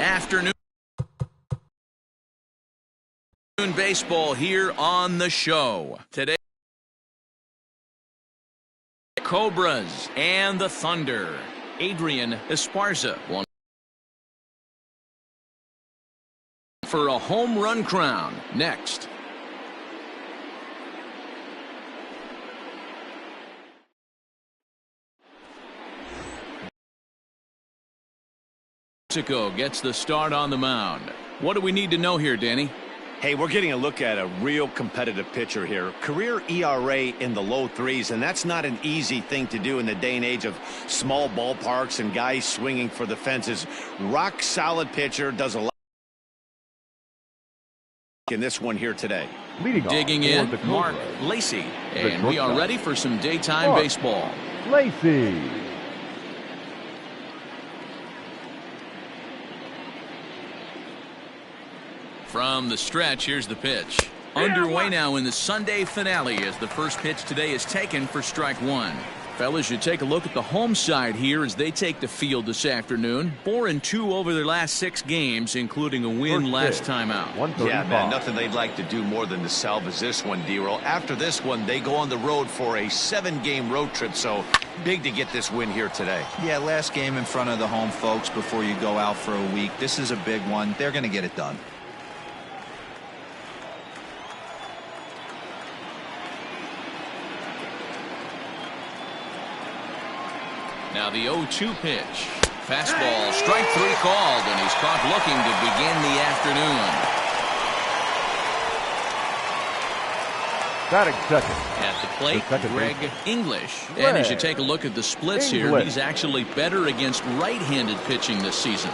afternoon baseball here on the show. Today, Cobras and the Thunder. Adrian Esparza won for a home run crown. Next. Mexico gets the start on the mound. What do we need to know here, Danny? Hey, we're getting a look at a real competitive pitcher here. Career ERA in the low threes, and that's not an easy thing to do in the day and age of small ballparks and guys swinging for the fences. Rock solid pitcher, does a lot in this one here today. Digging in, Mark Lacey, and we are ready for some daytime baseball. Lacey. From the stretch, here's the pitch. Underway now in the Sunday finale as the first pitch today is taken for strike one. Fellas, you take a look at the home side here as they take the field this afternoon. 4-2 over their last 6 games, including a win last time out. Yeah, man, nothing they'd like to do more than to salvage this one, D-Roll. After this one, they go on the road for a 7-game road trip, so big to get this win here today. Yeah, last game in front of the home folks before you go out for a week. This is a big one. They're going to get it done. Now the 0-2 pitch. Fastball, strike 3 called, and he's caught looking to begin the afternoon. Batting second. At the plate, Greg English. And as you take a look at the splits here, he's actually better against right-handed pitching this season.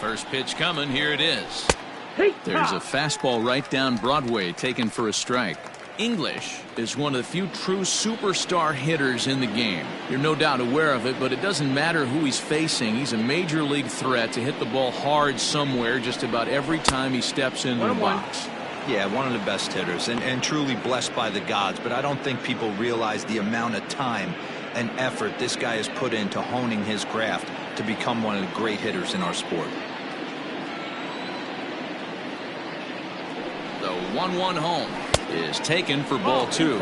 First pitch coming. Here it is. There's a fastball right down Broadway taken for a strike. English is one of the few true superstar hitters in the game. You're no doubt aware of it, but it doesn't matter who he's facing. He's a major league threat to hit the ball hard somewhere just about every time he steps into the box. Yeah, one of the best hitters and truly blessed by the gods, but I don't think people realize the amount of time and effort this guy has put into honing his craft to become one of the great hitters in our sport. The 1-1 home is taken for ball 2.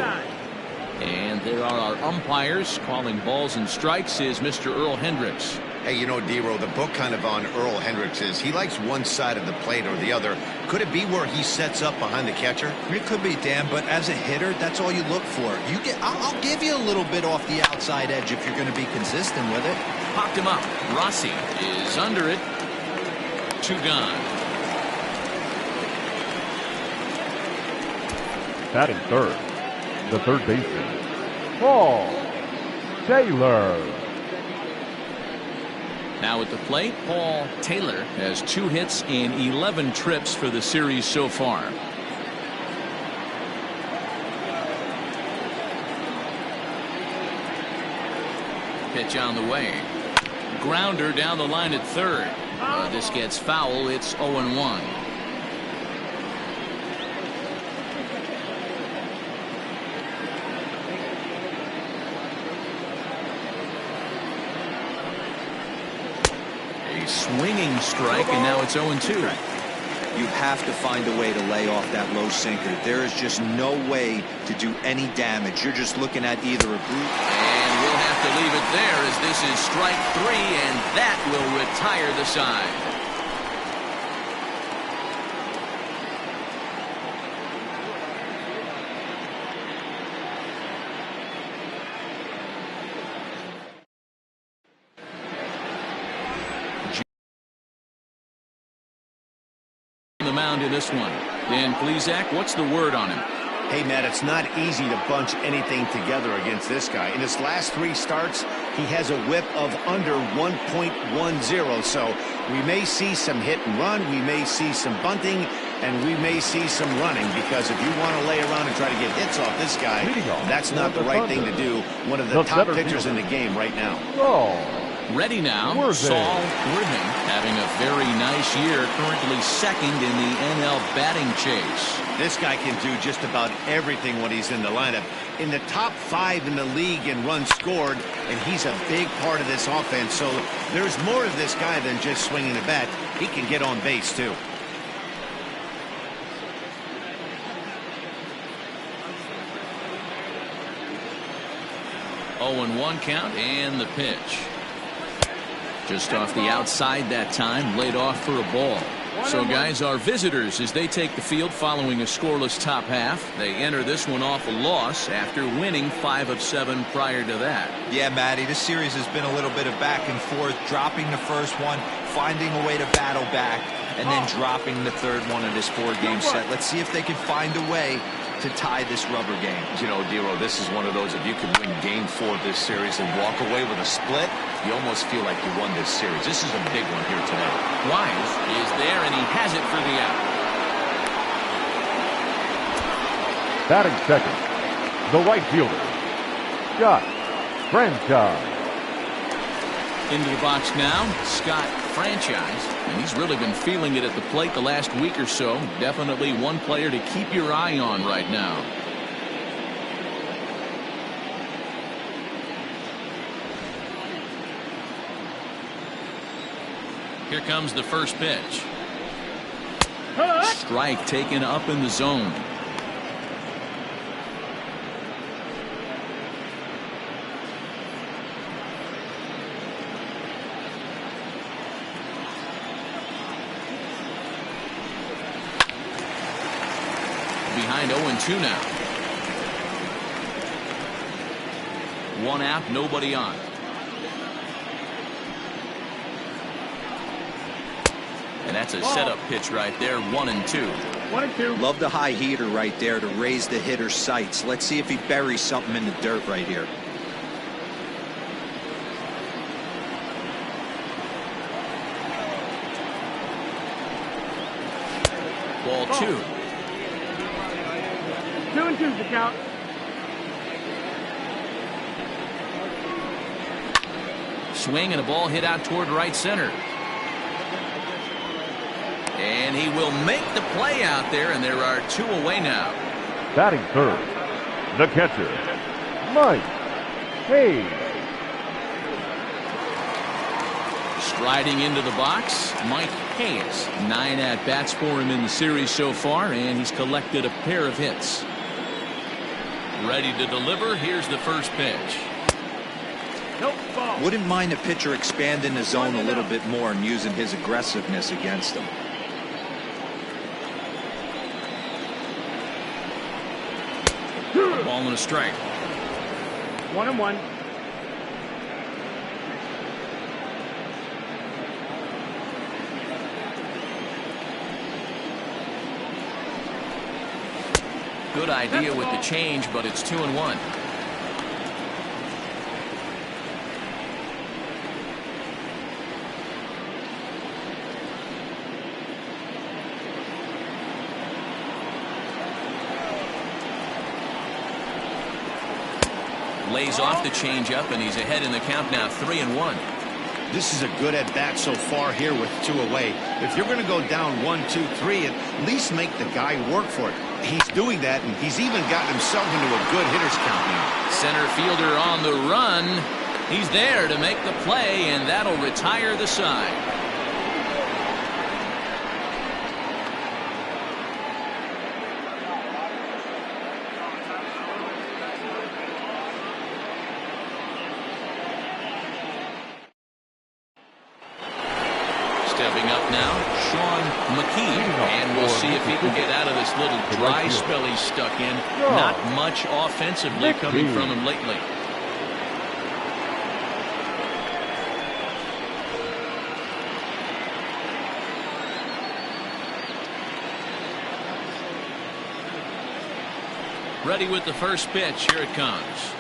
And there are our umpires. Calling balls and strikes is Mr. Earl Hendricks. Hey, you know, D-Roll, the book kind of on Earl Hendricks is he likes one side of the plate or the other. Could it be where he sets up behind the catcher? It could be, Dan, but as a hitter, that's all you look for. I'll give you a little bit off the outside edge if you're going to be consistent with it. Popped him up. Rossi is under it. 2 gone. Batting third, the third baseman, Paul Taylor. Now at the plate, Paul Taylor has 2 hits in 11 trips for the series so far. Pitch on the way. Grounder down the line at third. This gets foul. It's 0-1. Swinging strike, and now it's 0-2. You have to find a way to lay off that low sinker. There is just no way to do any damage. You're just looking at either a group. And we'll have to leave it there as this is strike 3, and that will retire the side. Mound in this one. Dan Plesac, what's the word on him? Hey, Matt, it's not easy to bunch anything together against this guy. In his last 3 starts, he has a whip of under 1.10. So we may see some hit and run, we may see some bunting, and we may see some running, because if you want to lay around and try to get hits off this guy, that's not the right thing to do. One of the top pitchers in the game right now. Ready now, Worthing. Saul Worthing, having a very nice year, currently second in the NL batting chase. This guy can do just about everything when he's in the lineup. In the top 5 in the league in runs scored, and he's a big part of this offense. So there's more to this guy than just swinging the bat. He can get on base, too. Oh, and 1 count, and the pitch. Just off the outside that time, laid off for a ball. So, guys, our visitors, as they take the field following a scoreless top half, they enter this one off a loss after winning 5 of 7 prior to that. Yeah, Matty, this series has been a little bit of back and forth, dropping the first one, finding a way to battle back, and then dropping the third one of this 4-game set. Let's see if they can find a way to tie this rubber game. You know, Dero, this is one of those, if you could win game 4 of this series and walk away with a split, you almost feel like you won this series. This is a big one here today. Wise is there, and he has it for the out. Batting second, the right fielder, Scott Franchise. Into the box now, Scott Franchise, and he's really been feeling it at the plate the last week or so. Definitely one player to keep your eye on right now. Here comes the first pitch. Strike taken up in the zone. Behind 0-2 now. 1 out, nobody on. And that's a setup pitch right there, 1-2. 1-2. Love the high heater right there to raise the hitter's sights. Let's see if he buries something in the dirt right here. Ball 2. 2-2's the count. Swing and a ball hit out toward right center. And he will make the play out there, and there are 2 away now. Batting third, the catcher, Mike Hayes. Striding into the box, Mike Hayes. 9 at-bats for him in the series so far, and he's collected a pair of hits. Ready to deliver. Here's the first pitch. Nope, ball. Wouldn't mind a pitcher expanding the zone a little bit more and using his aggressiveness against him. A ball and a strike. 1-1. Good idea with the change, but it's 2-1. Lays off the changeup, and he's ahead in the count now, 3-1. This is a good at-bat so far here with 2 away. If you're going to go down 1-2-3, at least make the guy work for it. He's doing that, and he's even gotten himself into a good hitter's count now. Center fielder on the run. He's there to make the play, and that'll retire the side. Stepping up now, Sean McKee, and we'll see if he can get out of this little dry spell he's stuck in. Not much offensively coming from him lately. Ready with the first pitch. Here it comes.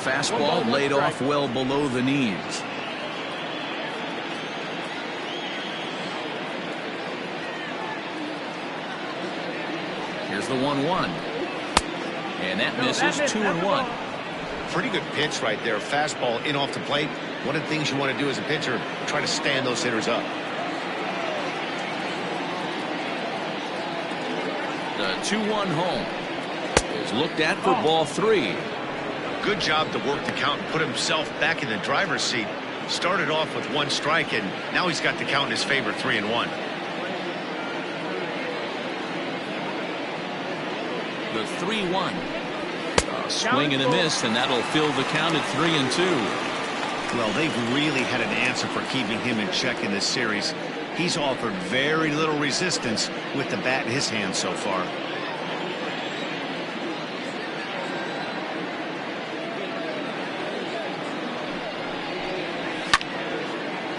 Fastball laid off well below the knees. Here's the 1-1. And that misses 2-1. Pretty good pitch right there. Fastball in off the plate. One of the things you want to do as a pitcher, try to stand those hitters up. The 2-1 home is looked at for ball 3. Good job to work the count and put himself back in the driver's seat. Started off with 1 strike, and now he's got the count in his favor, 3-1. The 3-1. A swing and a miss, and that'll fill the count at 3-2. Well, they've really had an answer for keeping him in check in this series. He's offered very little resistance with the bat in his hand so far.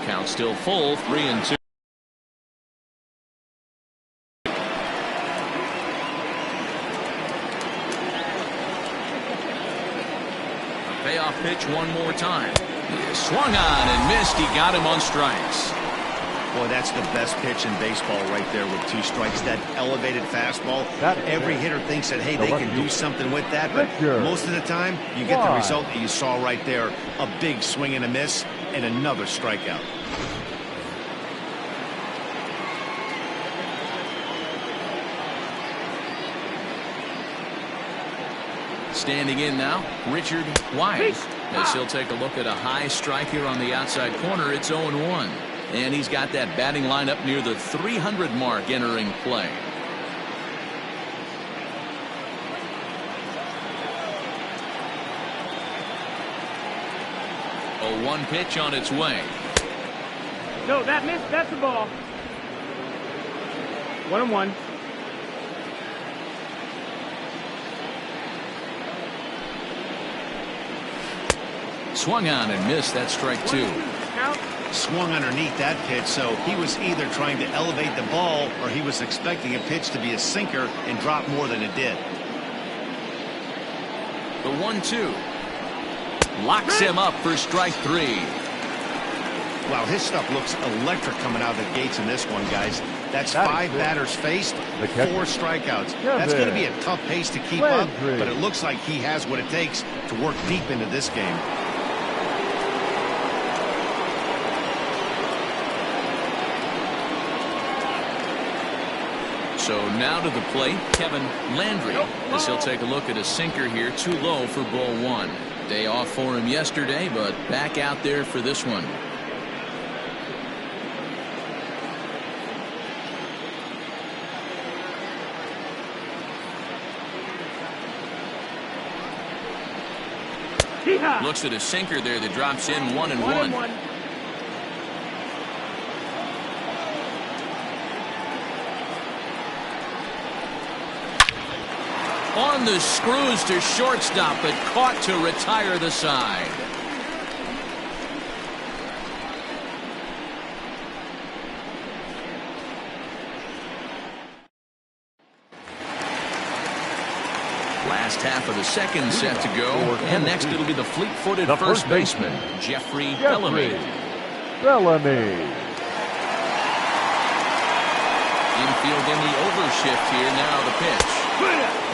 Count still full, 3-2. Payoff pitch one more time. He swung on and missed. He got him on strikes. Boy, that's the best pitch in baseball right there with 2 strikes. That elevated fastball. Every hitter thinks that, hey, they can do something with that. But most of the time, you get the result that you saw right there. A big swing and a miss and another strikeout. Standing in now, Richard Wise, as he'll take a look at a high strike here on the outside corner. It's 0-1. And he's got that batting line up near the 300 mark entering play. A 1 pitch on its way. No, that missed. That's the ball. 1-1. Swung on and missed. That's strike 2. Swung underneath that pitch, so he was either trying to elevate the ball or he was expecting a pitch to be a sinker and drop more than it did. The 1-2 locks him up for strike 3. Wow, his stuff looks electric coming out of the gates in this one, guys. That's 5 batters faced, 4 strikeouts. That's going to be a tough pace to keep up, but it looks like he has what it takes to work deep into this game. So now to the plate, Kevin Landry, as he'll take a look at a sinker here, too low for ball 1. Day off for him yesterday, but back out there for this one. Looks at a sinker there that drops in 1-1. On the screws to shortstop, but caught to retire the side. Last half of the second set to go, and next it'll be the fleet-footed first baseman, Jeffrey Bellamy. Infield in the overshift here. Now the pitch.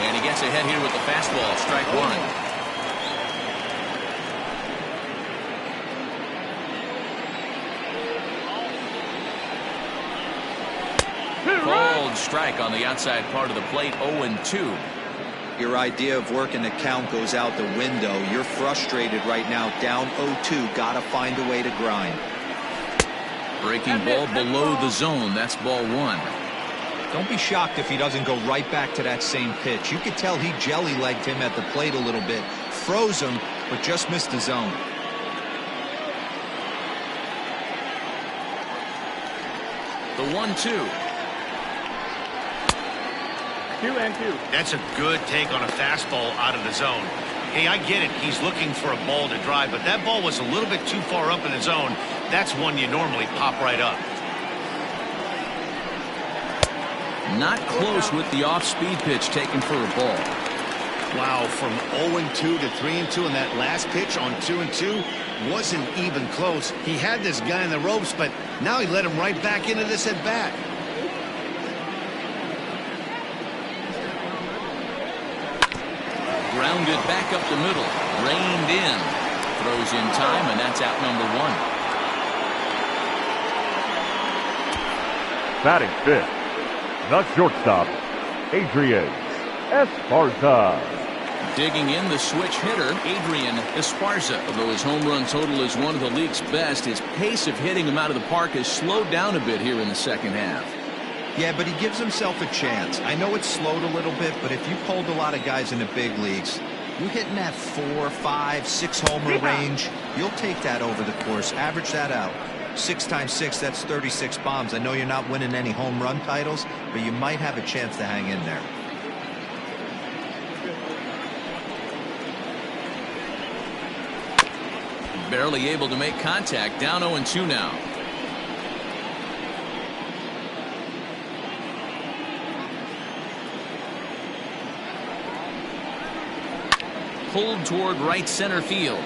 And he gets ahead here with the fastball, strike 1. Cold strike on the outside part of the plate, 0-2. Your idea of working the count goes out the window. You're frustrated right now, down 0-2. Got to find a way to grind. Breaking ball below the zone. That's ball 1. Don't be shocked if he doesn't go right back to that same pitch. You could tell he jelly-legged him at the plate a little bit. Froze him, but just missed the zone. The 1-2. 2-2. That's a good take on a fastball out of the zone. Hey, I get it. He's looking for a ball to drive, but that ball was a little bit too far up in the zone. That's one you normally pop right up. Not close with the off-speed pitch taken for a ball. Wow, from 0-2 to 3-2, and that last pitch on 2-2 wasn't even close. He had this guy in the ropes, but now he let him right back into this at bat. Grounded back up the middle, reined in, throws in time, and that's out number 1. Batting fifth, the shortstop, Adrian Esparza. Digging in, the switch hitter, Adrian Esparza. Although his home run total is one of the league's best, his pace of hitting him out of the park has slowed down a bit here in the second half. Yeah, but he gives himself a chance. I know it's slowed a little bit, but if you polled a lot of guys in the big leagues, you're hitting that 4, 5, 6 homer range. You'll take that over the course. Average that out. 6 times 6, that's 36 bombs. I know you're not winning any home run titles, but you might have a chance to hang in there. Barely able to make contact. Down 0-2 now. Pulled toward right center field.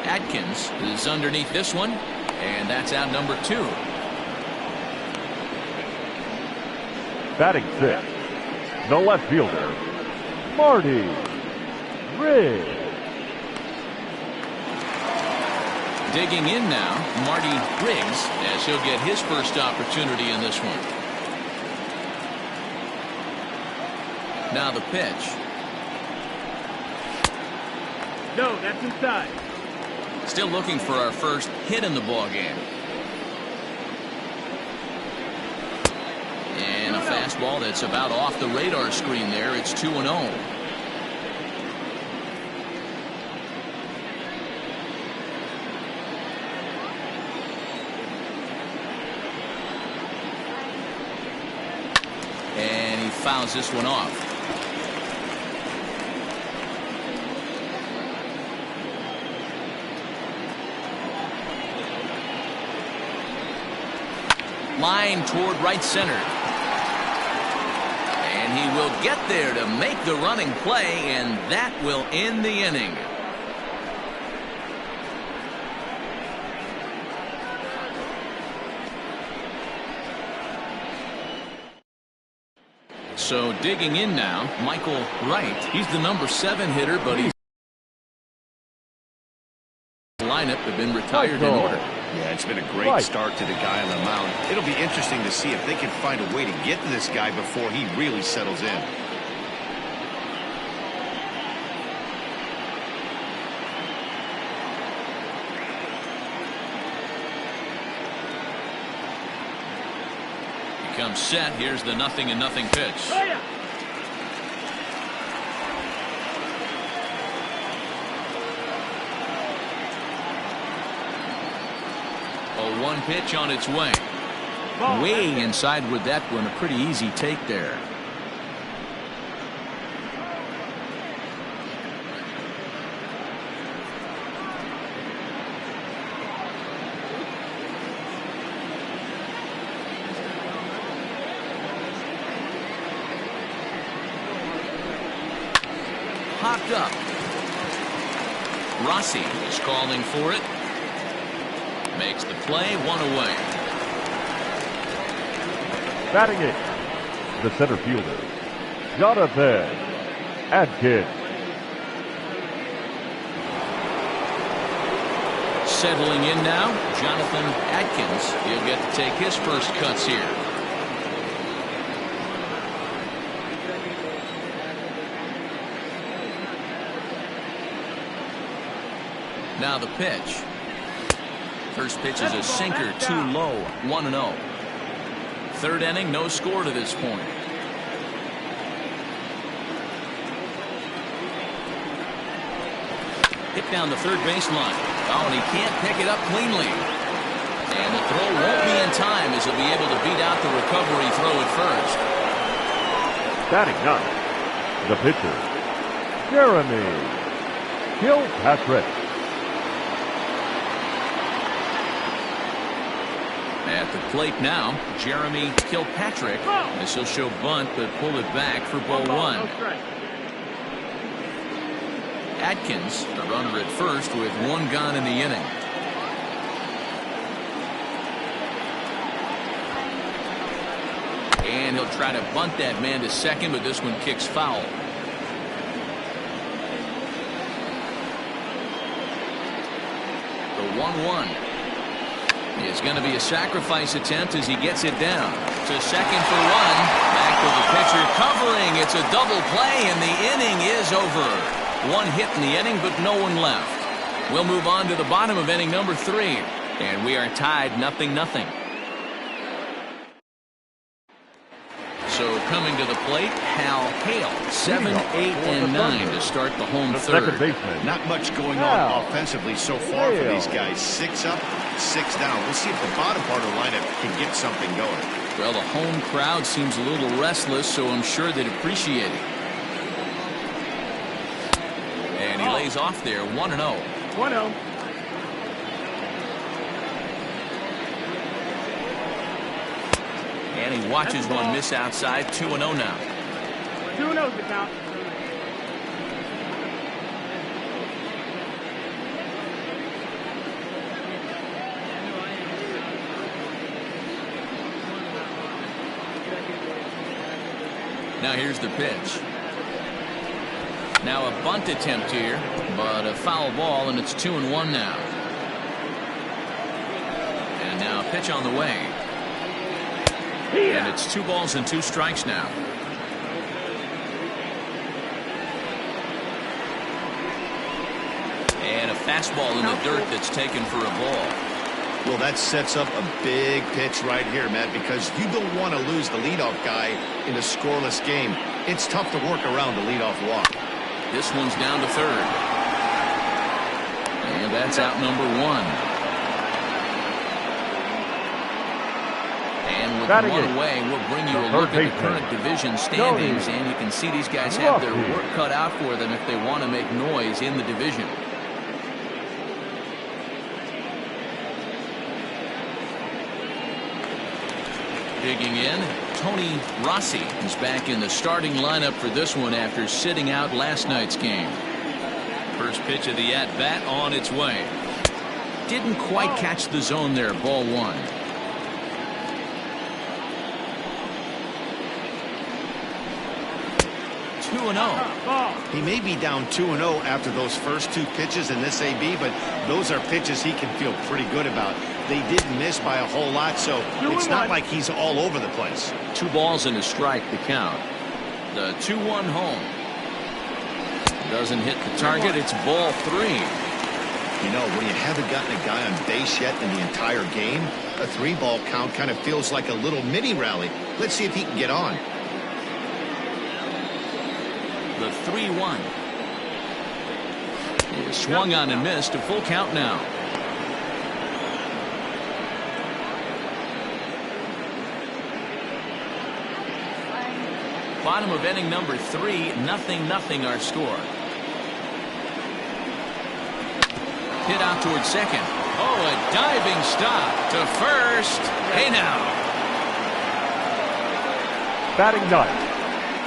Atkins is underneath this one, and that's out number 2. Batting sixth, the left fielder, Marty Riggs. Digging in now, Marty Riggs, as he'll get his first opportunity in this one. Now the pitch. No, that's inside. Still looking for our first hit in the ball game. And a fastball that's about off the radar screen there. It's 2-0. And he fouls this one off. Line toward right center. And he will get there to make the running play, and that will end the inning. So digging in now, Michael Wright. He's the number 7 hitter, but he's lineup have been retired in order. Yeah, it's been a great start to the guy on the mound. It'll be interesting to see if they can find a way to get to this guy before he really settles in. He comes set. Here's the 0-0 pitch. Oh, yeah. A 1 pitch on its way. Way inside with that one. A pretty easy take there. Hopped up. Rossi is calling for it. Makes the play, 1 away. Batting it, the center fielder, Jonathan Atkins. Settling in now, Jonathan Atkins. He'll get to take his first cuts here. Now the pitch. First pitch is a sinker, too low, 1-0. Third inning, no score to this point. Hit down the third baseline. Oh, and he can't pick it up cleanly. And the throw won't be in time as he'll be able to beat out the recovery throw at first. Batting ninth, the pitcher, Jeremy Kilpatrick. At the plate now, Jeremy Kilpatrick. This will show bunt, but pull it back for ball one. Atkins, the runner at first with one gone in the inning. And he'll try to bunt that man to second, but this one kicks foul. The 1-1 is going to be a sacrifice attempt as he gets it down to second for one. Back to the pitcher covering. It's a double play, and the inning is over. One hit in the inning, but no one left. We'll move on to the bottom of inning number 3, and we are tied 0-0. So coming to the plate, Hal Hale, 7, 8, and 9 to start the home third. Not much going on offensively so far for these guys. 6 up, 6 down. We'll see if the bottom part of the lineup can get something going. Well, the home crowd seems a little restless, so I'm sure they'd appreciate it. And he lays off there, 1-0. 1-0. And he watches one miss outside. 2-0 now. 2-0's the count. Now here's the pitch. Now a bunt attempt here, but a foul ball, and it's 2-1 now. And now a pitch on the way. And it's 2 balls and 2 strikes now. And a fastball in the dirt that's taken for a ball. Well, that sets up a big pitch right here, Matt, because you don't want to lose the leadoff guy in a scoreless game. It's tough to work around the leadoff walk. This one's down to third. And that's out number 1. And with one away, we'll bring you a look at the current division standings, and you can see these guys have their work cut out for them if they want to make noise in the division. Digging in, Tony Rossi is back in the starting lineup for this one after sitting out last night's game. First pitch of the at-bat on its way. Didn't quite catch the zone there, ball 1. 2-0. He may be down 2-0 after those first 2 pitches in this AB, but those are pitches he can feel pretty good about. They didn't miss by a whole lot, so it's not like he's all over the place. 2 balls and a strike to count. The 2-1 home. Doesn't hit the target. It's ball 3. You know, when you haven't gotten a guy on base yet in the entire game, a 3-ball count kind of feels like a little mini rally. Let's see if he can get on. The 3-1 is swung on and missed. A full count now. Bottom of inning number 3, 0-0 our score. Hit out towards second. Oh, a diving stop to first. Hey now. Batting ninth.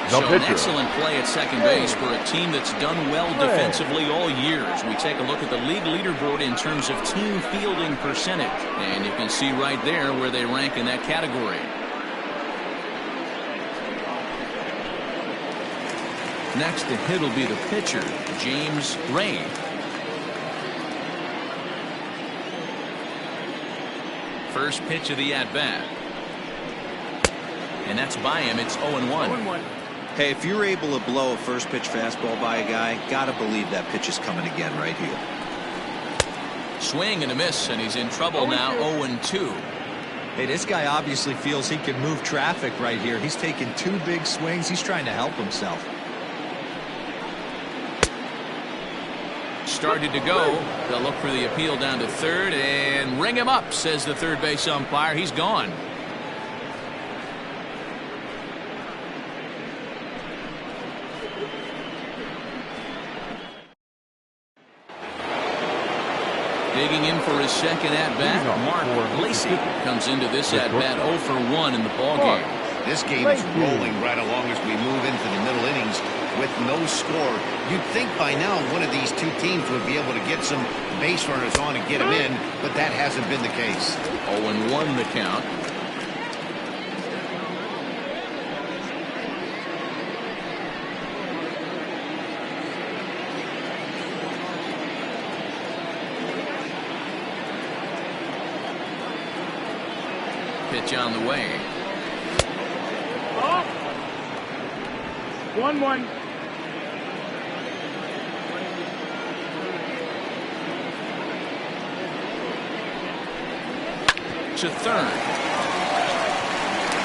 So an excellent play at second base for a team that's done well defensively all years. We take a look at the league leaderboard in terms of team fielding percentage, and you can see right there where they rank in that category. Next to hit will be the pitcher, James Ray. First pitch of the at-bat. And that's by him. It's 0-1. Hey, if you're able to blow a first pitch fastball by a guy, gotta believe that pitch is coming again right here. Swing and a miss, and he's in trouble now. 0-2. Hey, this guy obviously feels he can move traffic right here. He's taking 2 big swings. He's trying to help himself. Started to go. They'll look for the appeal down to third and ring him up, says the third base umpire. He's gone. Digging in for his second at-bat, Mark Lacey comes into this at-bat 0 for 1 in the ballgame. This game is rolling right along as we move into the middle innings with no score. You'd think by now one of these two teams would be able to get some base runners on and get them in, but that hasn't been the case. 0-1 the count. Pitch on the way. 1-1. To third.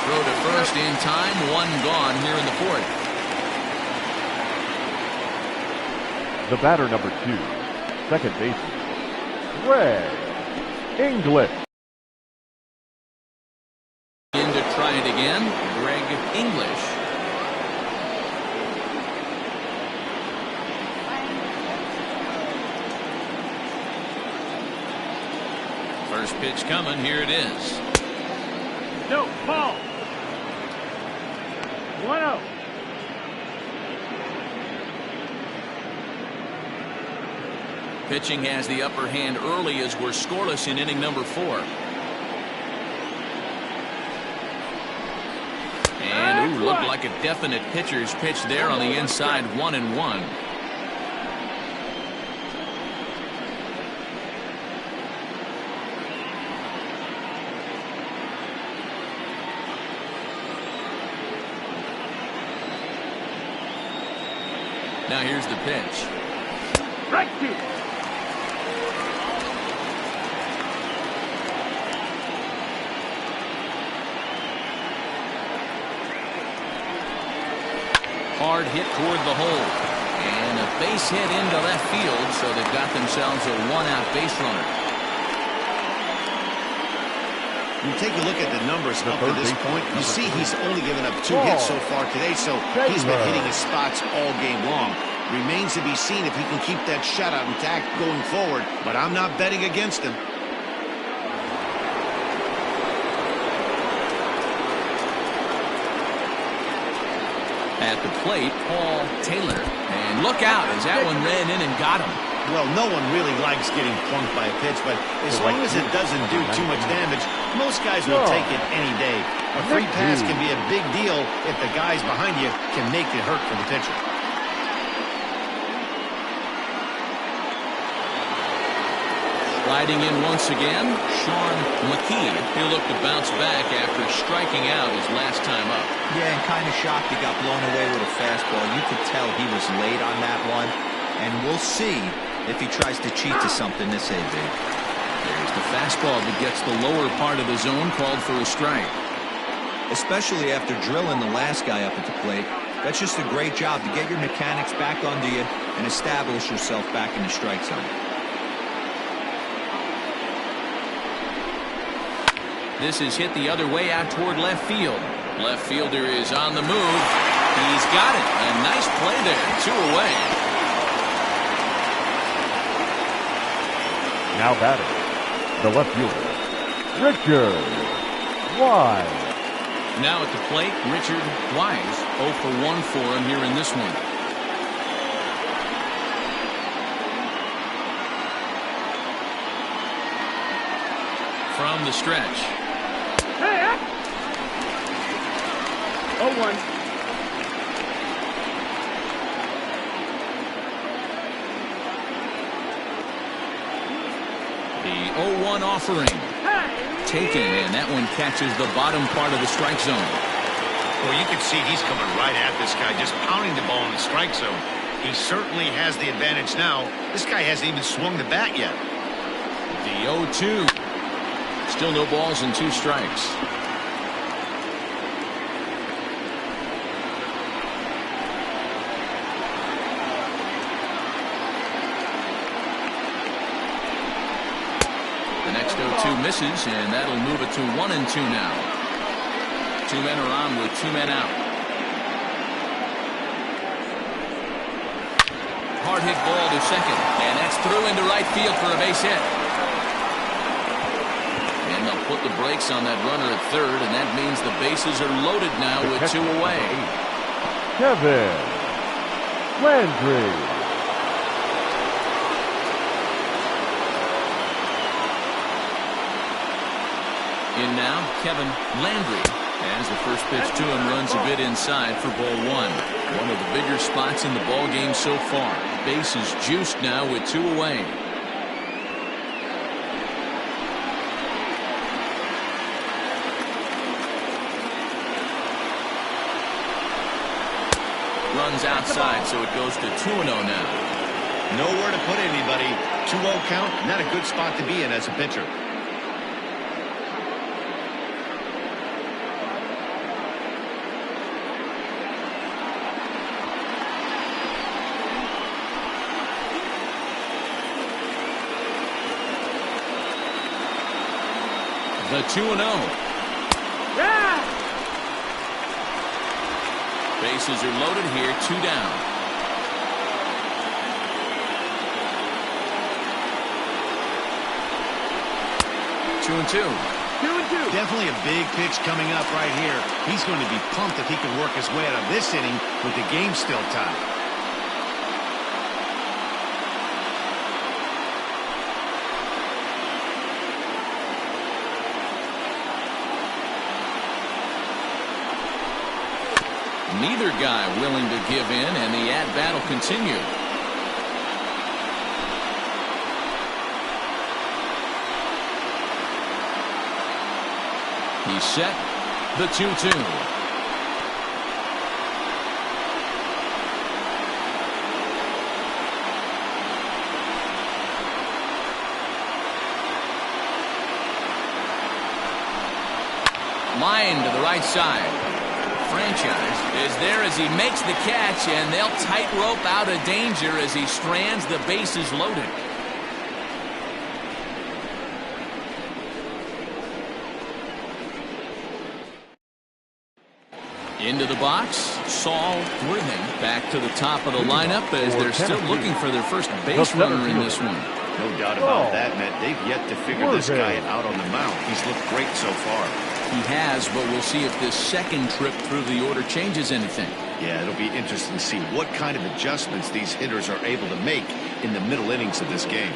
Throw to first in time. One gone here in the fourth. The batter, number 2, second baseman, Greg English. In to try it again, Greg English. First pitch coming, here it is. No, ball. 1-0. Pitching has the upper hand early as we're scoreless in inning number 4. And ooh, looked like a definite pitcher's pitch there on the inside. 1-1. Now here's the pitch. Strike 2. Hard hit toward the hole. And a base hit into left field, so they've got themselves a one-out base runner. You take a look at the numbers up to this point. You see he's only given up 2 hits so far today, so he's been hitting his spots all game long. Remains to be seen if he can keep that shutout intact going forward, but I'm not betting against him. At the plate, Paul Taylor. And look out as that one ran in and got him. Well, no one really likes getting plunked by a pitch, but as long as it doesn't do too much damage, most guys will take it any day. A free pass can be a big deal if the guys behind you can make it hurt for the pitcher. Sliding in once again, Sean McKee. He'll look to bounce back after striking out his last time up. Yeah, and kind of shocked he got blown away with a fastball. You could tell he was late on that one. And we'll see if he tries to cheat to something this AB. There's the fastball that gets the lower part of the zone, called for a strike. Especially after drilling the last guy up at the plate. That's just a great job to get your mechanics back under you and establish yourself back in the strike zone. This is hit the other way out toward left field. Left fielder is on the move. He's got it. A nice play there. 2 away. Now batting, the left fielder, Richard Wise. Now at the plate, Richard Wise. 0 for 1 for him here in this one. From the stretch. Hey, 0-1. The 0-1 offering. Taken, and that one catches the bottom part of the strike zone. Well, you can see he's coming right at this guy, just pounding the ball in the strike zone. He certainly has the advantage now. This guy hasn't even swung the bat yet. The 0-2. Still no balls and 2 strikes. The next 0-2 misses, and that'll move it to 1-2 now. 2 men are on with 2 men out. Hard hit ball to second, and that's through into right field for a base hit. they'll put the brakes on that runner at third, and that means the bases are loaded now with 2 away. Kevin Landry. In now, Kevin Landry. As the first pitch to him runs a bit inside for ball 1. One of the bigger spots in the ball game so far. Bases juiced now with 2 away. Runs outside, so it goes to 2-0 now. Nowhere to put anybody. 2-0 count, not a good spot to be in as a pitcher. The 2-0. Yeah! Bases are loaded here, 2 down. Two and two. 2-2. Definitely a big pitch coming up right here. He's going to be pumped if he can work his way out of this inning with the game still tied. Neither guy willing to give in, and the at-bat will continue. He's set. The 2-2. Line to the right side. Franchise is there as he makes the catch, and they'll tightrope out of danger as he strands, the bases loaded. Into the box, Saul Worthing back to the top of the lineup as they're still looking for their first base runner in this one. No doubt about that, Matt. They've yet to figure this guy out on the mound. He's looked great so far. He has, but we'll see if this second trip through the order changes anything. Yeah, it'll be interesting to see what kind of adjustments these hitters are able to make in the middle innings of this game.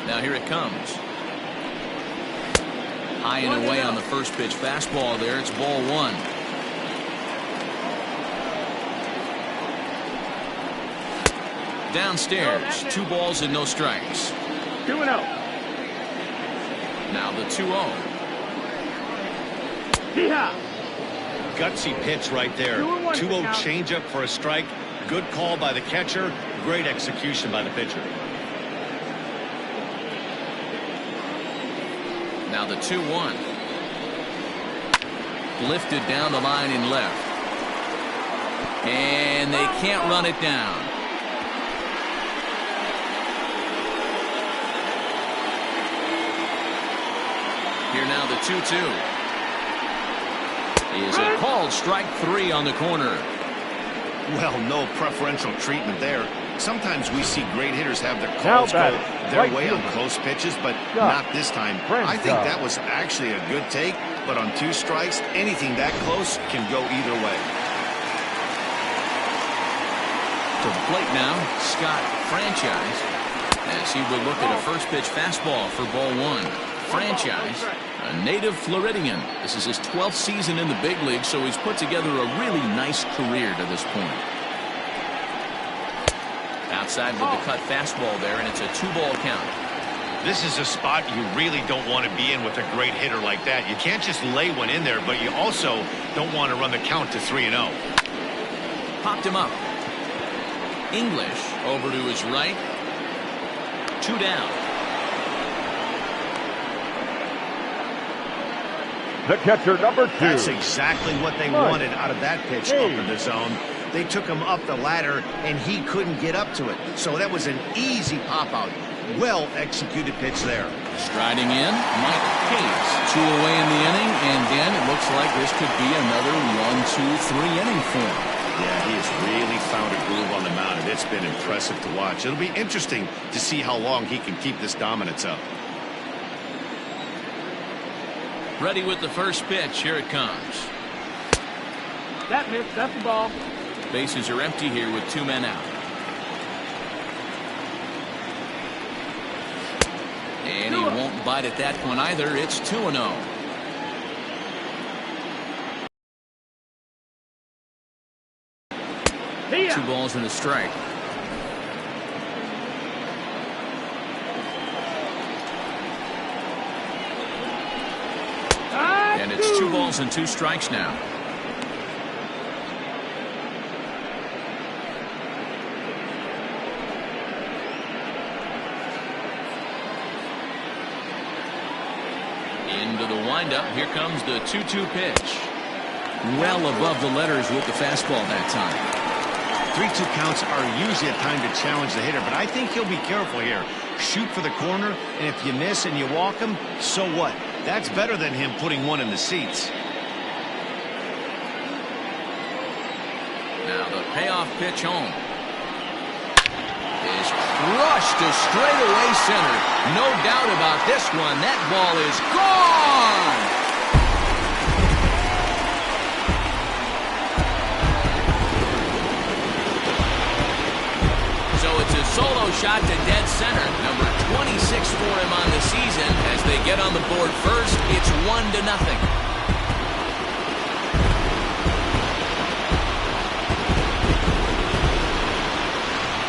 Now here it comes. High and away on the first pitch fastball there. It's ball 1. Downstairs, 2 balls and no strikes. 2-0. Now the 2-0. Yeehaw! Gutsy pitch right there. 2-0 changeup for a strike. Good call by the catcher. Great execution by the pitcher. Now the 2-1. Lifted down the line in left. And they can't run it down. Here now the 2-2. Is a called strike 3 on the corner. Well, no preferential treatment there. Sometimes we see great hitters have their calls go their way on close pitches, but not this time. I think that was actually a good take, but on 2 strikes, anything that close can go either way. To the plate now, Scott Franchise, as he will look at a first pitch fastball for ball 1. Franchise, a native Floridian. This is his 12th season in the big league, so he's put together a really nice career to this point. Outside with the cut fastball there, and it's a 2-ball count. This is a spot you really don't want to be in with a great hitter like that. You can't just lay one in there, but you also don't want to run the count to 3-0. Popped him up. English over to his right. 2 down. The catcher, number 2. That's exactly what they wanted out of that pitch up in the zone. They took him up the ladder, and he couldn't get up to it. So that was an easy pop-out. Well-executed pitch there. Striding in, Mike Hayes. 2 away in the inning, and then it looks like this could be another 1-2-3 inning for him. Yeah, he has really found a groove on the mound, and it's been impressive to watch. It'll be interesting to see how long he can keep this dominance up. Ready with the first pitch. Here it comes. That missed. That's the ball. Bases are empty here with 2 men out. And he won't bite at that one either. It's 2-0. Here. 2 balls and a strike. And it's 2 balls and 2 strikes now. Into the windup. Here comes the 2-2 pitch. Well above the letters with the fastball that time. 3-2 counts are usually a time to challenge the hitter, but I think he'll be careful here. Shoot for the corner, and if you miss and you walk him, so what? That's better than him putting one in the seats. Now the payoff pitch home is crushed to straightaway center. No doubt about this one. That ball is gone. So it's a solo shot to dead center. Number 26 for him on the season. As they get on the board first, it's 1-0.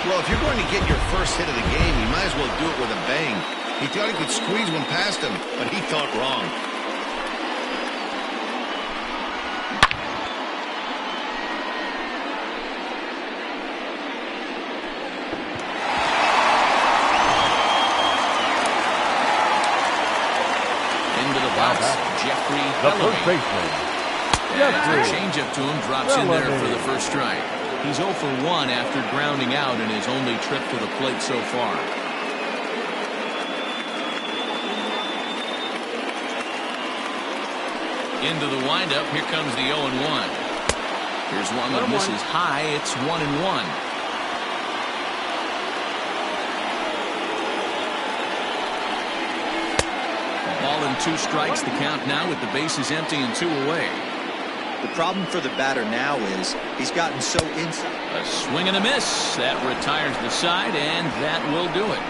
Well, if you're going to get your first hit of the game, you might as well do it with a bang. He thought he could squeeze one past him, but he thought wrong. Into the box, Jeffrey The first Bellamy. baseman, And Jeffrey a changeup to him, drops in there Bellamy. for the first strike. He's 0 for 1 after grounding out in his only trip to the plate so far. Into the windup. Here comes the 0-1. Here's one that misses high. It's 1-1. Ball and 2 strikes. The count now with the bases empty and 2 away. The problem for the batter now is he's gotten so inside. A swing and a miss. That retires the side, and that will do it.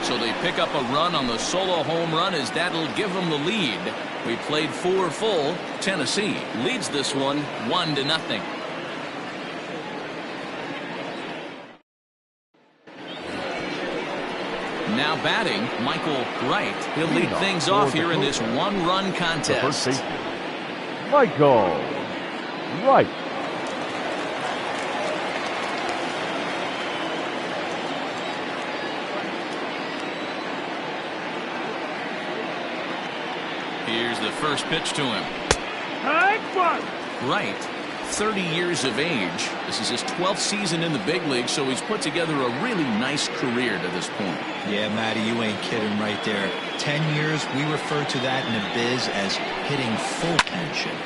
So they pick up a run on the solo home run, as that'll give them the lead. We played 4 full. Tennessee leads this one 1-0. Now batting, Michael Wright. He'll lead things off here in this 1-run the first contest. baseman, Michael Wright. Here's the first pitch to him. High one. Wright, 30 years of age. This is his 12th season in the big league, so he's put together a really nice career to this point. Yeah, Matty, you ain't kidding right there. 10 years, we refer to that in the biz as hitting full pension.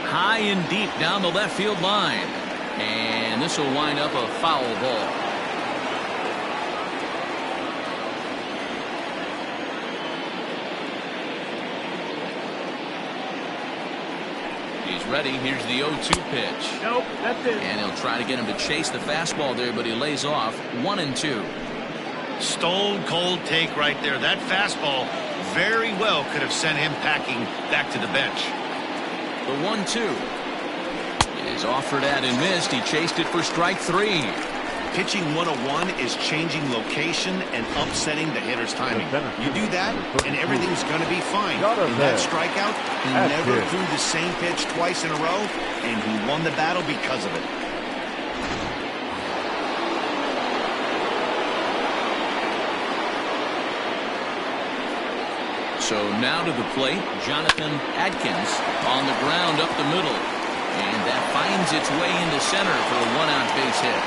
High and deep down the left field line. And this will wind up a foul ball. He's ready. Here's the 0-2 pitch. Nope, that's it. And he'll try to get him to chase the fastball there, but he lays off. 1-2. Stone cold take right there. That fastball very well could have sent him packing back to the bench. The 1-2 is offered at and missed. He chased it for strike 3. Pitching 101 is changing location and upsetting the hitter's timing. You do that, and everything's going to be fine. In that strikeout, he never threw the same pitch twice in a row, and he won the battle because of it. So now to the plate, Jonathan Adkins on the ground up the middle. And that finds its way into center for a 1-out base hit.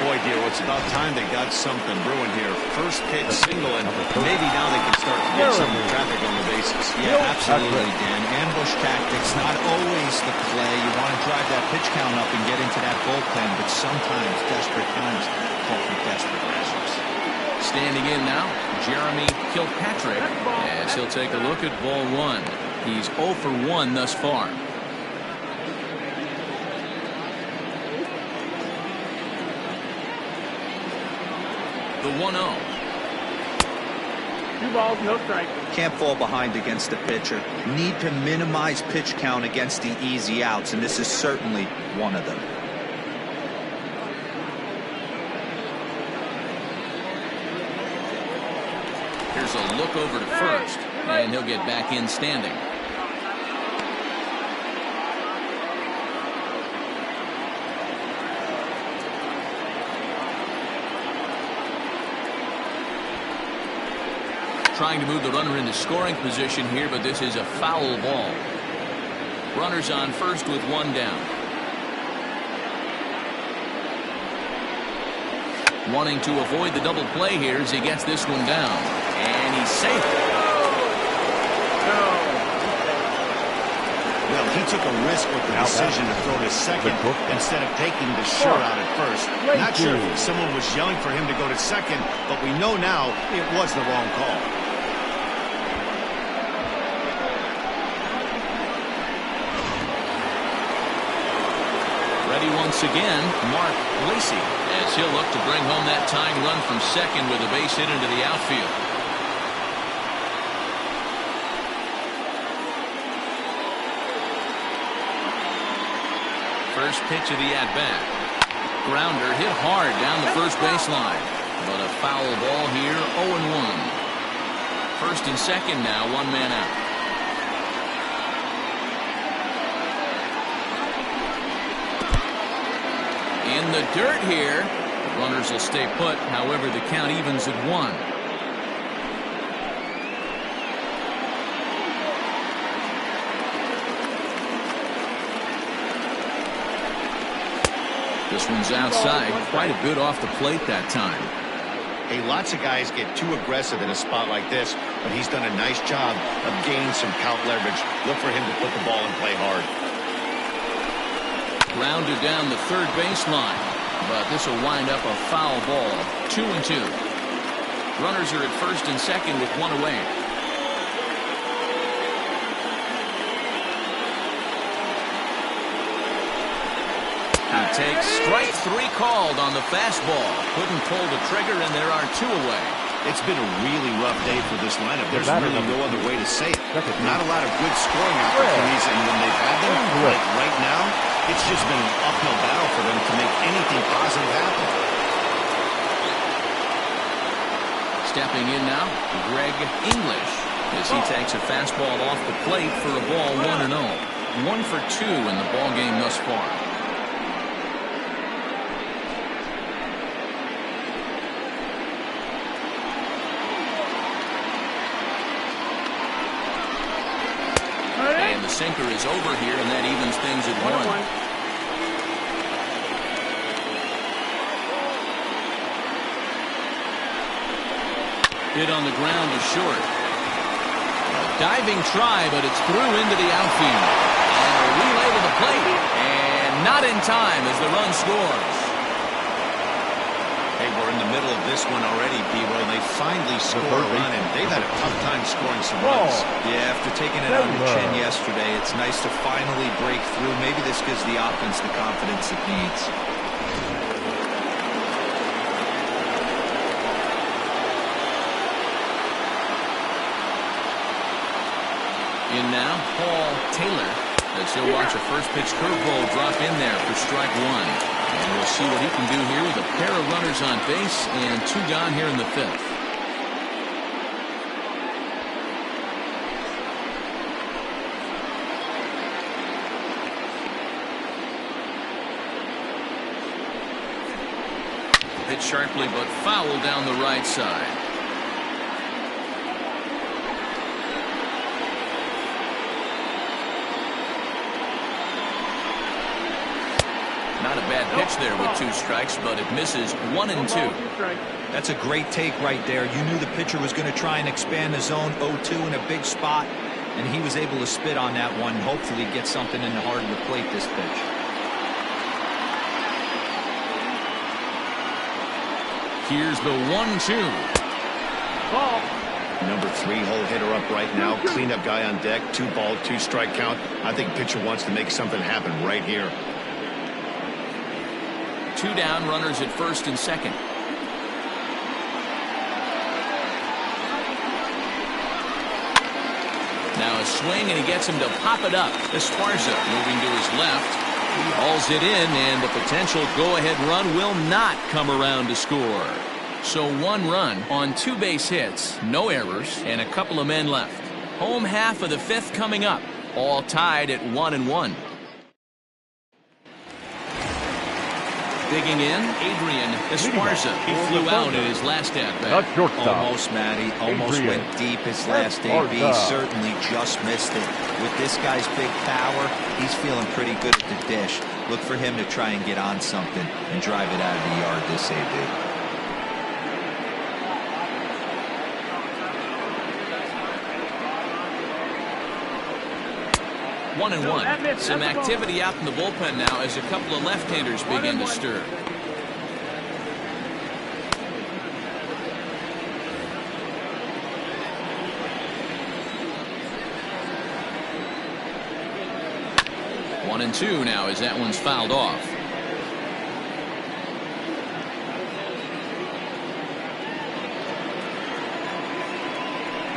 Boy, dear, it's about time they got something brewing here. First pitch single, and maybe now they can start to get some traffic on the bases. Yeah, absolutely, Dan. Ambush tactics, not always the play. You want to drive that pitch count up and get into that bullpen, but sometimes desperate times call for desperate measures. Standing in now, Jeremy Kilpatrick, as he'll take a look at ball one. He's 0 for 1 thus far. The 1-0. 2 balls, no strikes. Can't fall behind against the pitcher. Need to minimize pitch count against the easy outs, and this is certainly one of them. Here's a look over to first, and he'll get back in standing. Trying to move the runner into scoring position here, but this is a foul ball. Runners on first with 1 down. Wanting to avoid the double play here as he gets this one down. And he's safe. Well, he took a risk with the decision to throw to second instead of taking the short out at first. Not sure if someone was yelling for him to go to second, but we know now it was the wrong call. Ready once again, Mark Lacey, as he'll look to bring home that tying run from second with a base hit into the outfield. First pitch of the at-bat. Grounder hit hard down the first baseline, but a foul ball here, 0-1. First and second now, 1 man out. In the dirt here. The runners will stay put. However, the count evens at 1. This one's outside. Quite a bit off the plate that time. Hey, lots of guys get too aggressive in a spot like this, but he's done a nice job of gaining some count leverage. Look for him to put the ball in play hard. Grounded down the third baseline, but this will wind up a foul ball. 2-2. Runners are at first and second with 1 away. He takes strike 3 called on the fastball. Couldn't pull the trigger, and there are 2 away. It's been a really rough day for this lineup. There's really no other way to say it. Not a lot of good scoring opportunities, and when they've had them, like right now, it's just been an uphill battle for them to make anything positive happen. Stepping in now, Greg English, as he takes a fastball off the plate for a ball 1-0. 1 for 2 in the ball game thus far. And the sinker is over here, and that evens things at 1. Hit on the ground to short. A diving try, but it's through into the outfield. And a relay to the plate. And not in time as the run scores. Hey, we're in the middle of this one already, D-Roll. They finally score a run, and they've had a tough time scoring some runs. Yeah, after taking it on the chin yesterday, it's nice to finally break through. Maybe this gives the offense the confidence it needs. In now, Paul Taylor, as he'll watch a first pitch curveball drop in there for strike 1. And we'll see what he can do here with a pair of runners on base and 2 gone here in the 5th. Hit sharply but foul down the right side. Not a bad pitch there with 2 strikes, but it misses 1 and 2. That's a great take right there. You knew the pitcher was going to try and expand the zone 0-2 in a big spot, and he was able to spit on that one. Hopefully get something in the heart of the plate this pitch. Here's the 1-2. Ball. Number 3 hole hitter up right now. Cleanup guy on deck. 2-ball, 2-strike count. I think pitcher wants to make something happen right here. 2 down, runners at first and second. Now a swing, and he gets him to pop it up. Esparza moving to his left. He hauls it in, and the potential go-ahead run will not come around to score. So 1 run on 2 base hits, no errors, and a couple of men left. Home half of the 5th coming up, all tied at 1-1. Digging in, Adrian Esparza. He flew out in his last at-bat. Almost, Matty. Almost went deep his last AB. Certainly just missed it. With this guy's big power, he's feeling pretty good at the dish. Look for him to try and get on something and drive it out of the yard this AB. 1-1. Some activity out in the bullpen now as a couple of left-handers begin to stir. One and 2 now as that one's fouled off.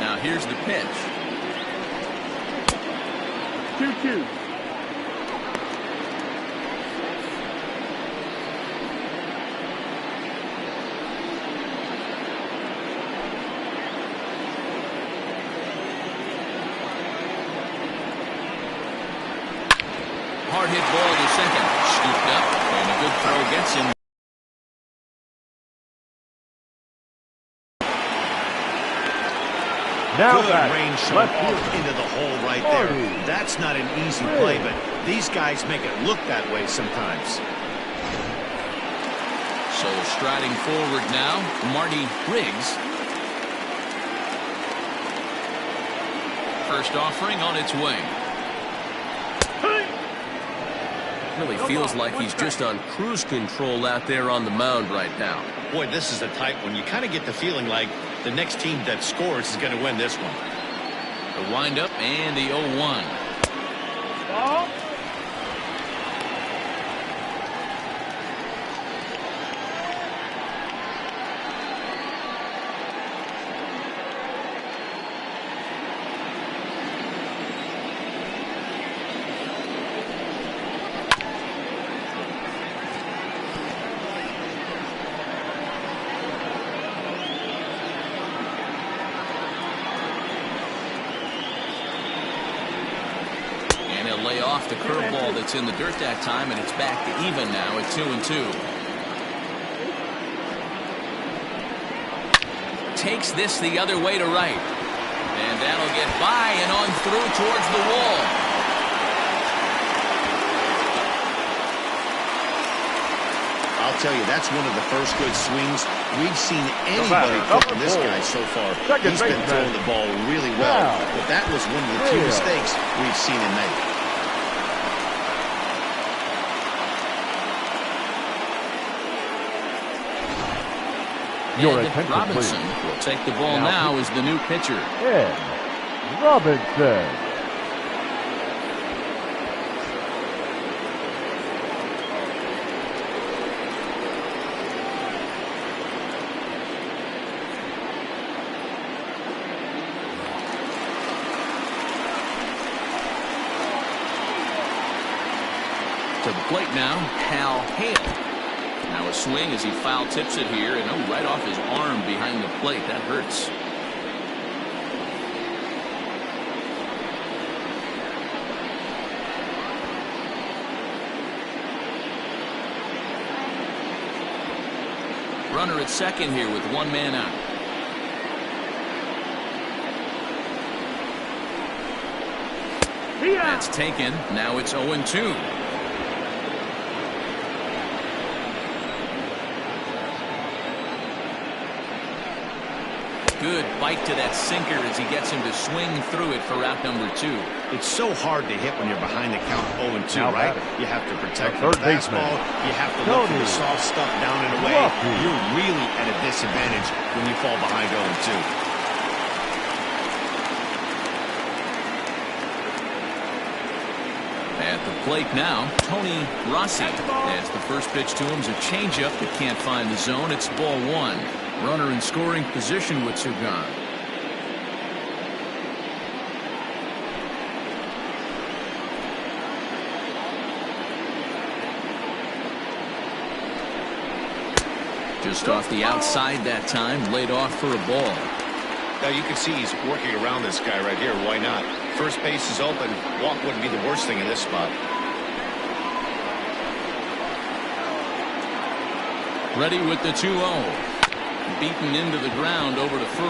Now here's the pitch. 2-2. Hard hit ball to second. Scooped up, and a good throw gets him. Now good range shot off into the hole right there. That's not an easy play, but these guys make it look that way sometimes. So striding forward now, Marty Briggs. First offering on its way. Really feels like he's just on cruise control out there on the mound right now. Boy, this is a tight one. You kind of get the feeling like the next team that scores is going to win this one. The windup and the 0-1. Ball. Lay off the curveball that's in the dirt that time, and it's back to even now at 2-2. Takes this the other way to right, and that'll get by and on through towards the wall. I'll tell you, that's one of the first good swings we've seen anybody put on this guy so far. He's been throwing the ball really well, but that was one of the few mistakes we've seen him make. Your And attention, Robinson please. will take the ball now as the new pitcher. Ed Robinson. To the plate now, Hal Hale. Now a swing as he foul tips it here, and right off his arm behind the plate. That hurts. Runner at second here with 1 man out. That's taken. Now it's 0-2. Good bite to that sinker as he gets him to swing through it for out number 2. It's so hard to hit when you're behind the count 0-2, Now right? batting. You have to protect The the third baseman. fastball. You have to look for the soft stuff down and away. You're really at a disadvantage when you fall behind 0-2. At the plate now, Tony Rossi. As the first pitch to him is a changeup that can't find the zone. It's ball 1. Runner in scoring position with two gone. Just off the outside that time, laid off for a ball. Now you can see he's working around this guy right here. Why not? First base is open. Walk wouldn't be the worst thing in this spot. Ready with the 2-0. Beaten into the ground over to first. Go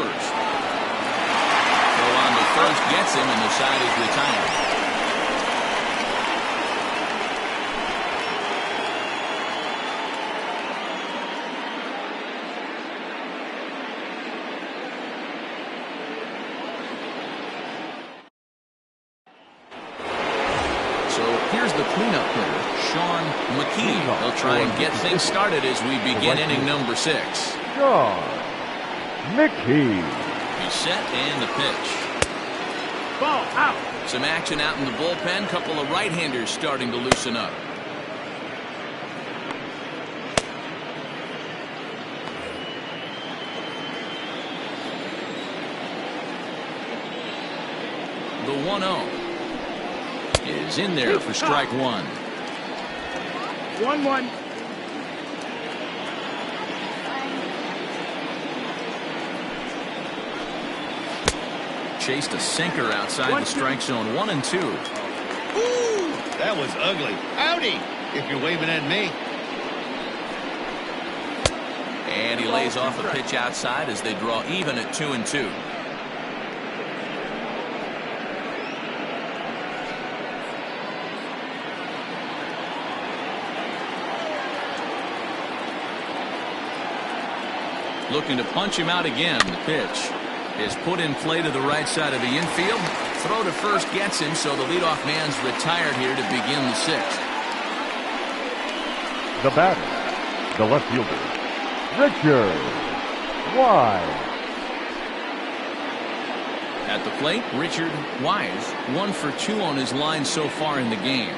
on to first, gets him, and the side is retired. Here's the cleanup hitter, Sean McKee. He'll try and get things started as we begin inning number 6. Sean McKee. He's set and the pitch. Ball out. Some action out in the bullpen. Couple of right-handers starting to loosen up. The 1-0. Is in there for strike 1. 1-1. Chased a sinker outside the strike zone. 1-2. Ooh, that was ugly. Howdy, if you're waving at me. And he lays off a pitch outside as they draw even at 2-2. Looking to punch him out again. The pitch is put in play to the right side of the infield. Throw to first gets him, so the leadoff man's retired here to begin the 6th. The batter, the left fielder, Richard Wise. At the plate, Richard Wise, 1 for 2 on his line so far in the game.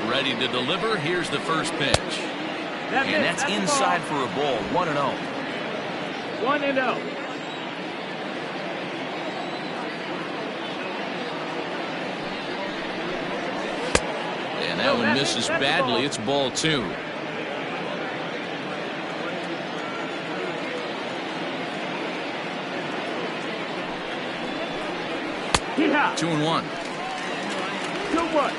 Ready to deliver. Here's the first pitch. And that's inside for a ball. 1-0. 1-0. And that one misses badly. It's ball 2. Yeah. 2-1. 2-1.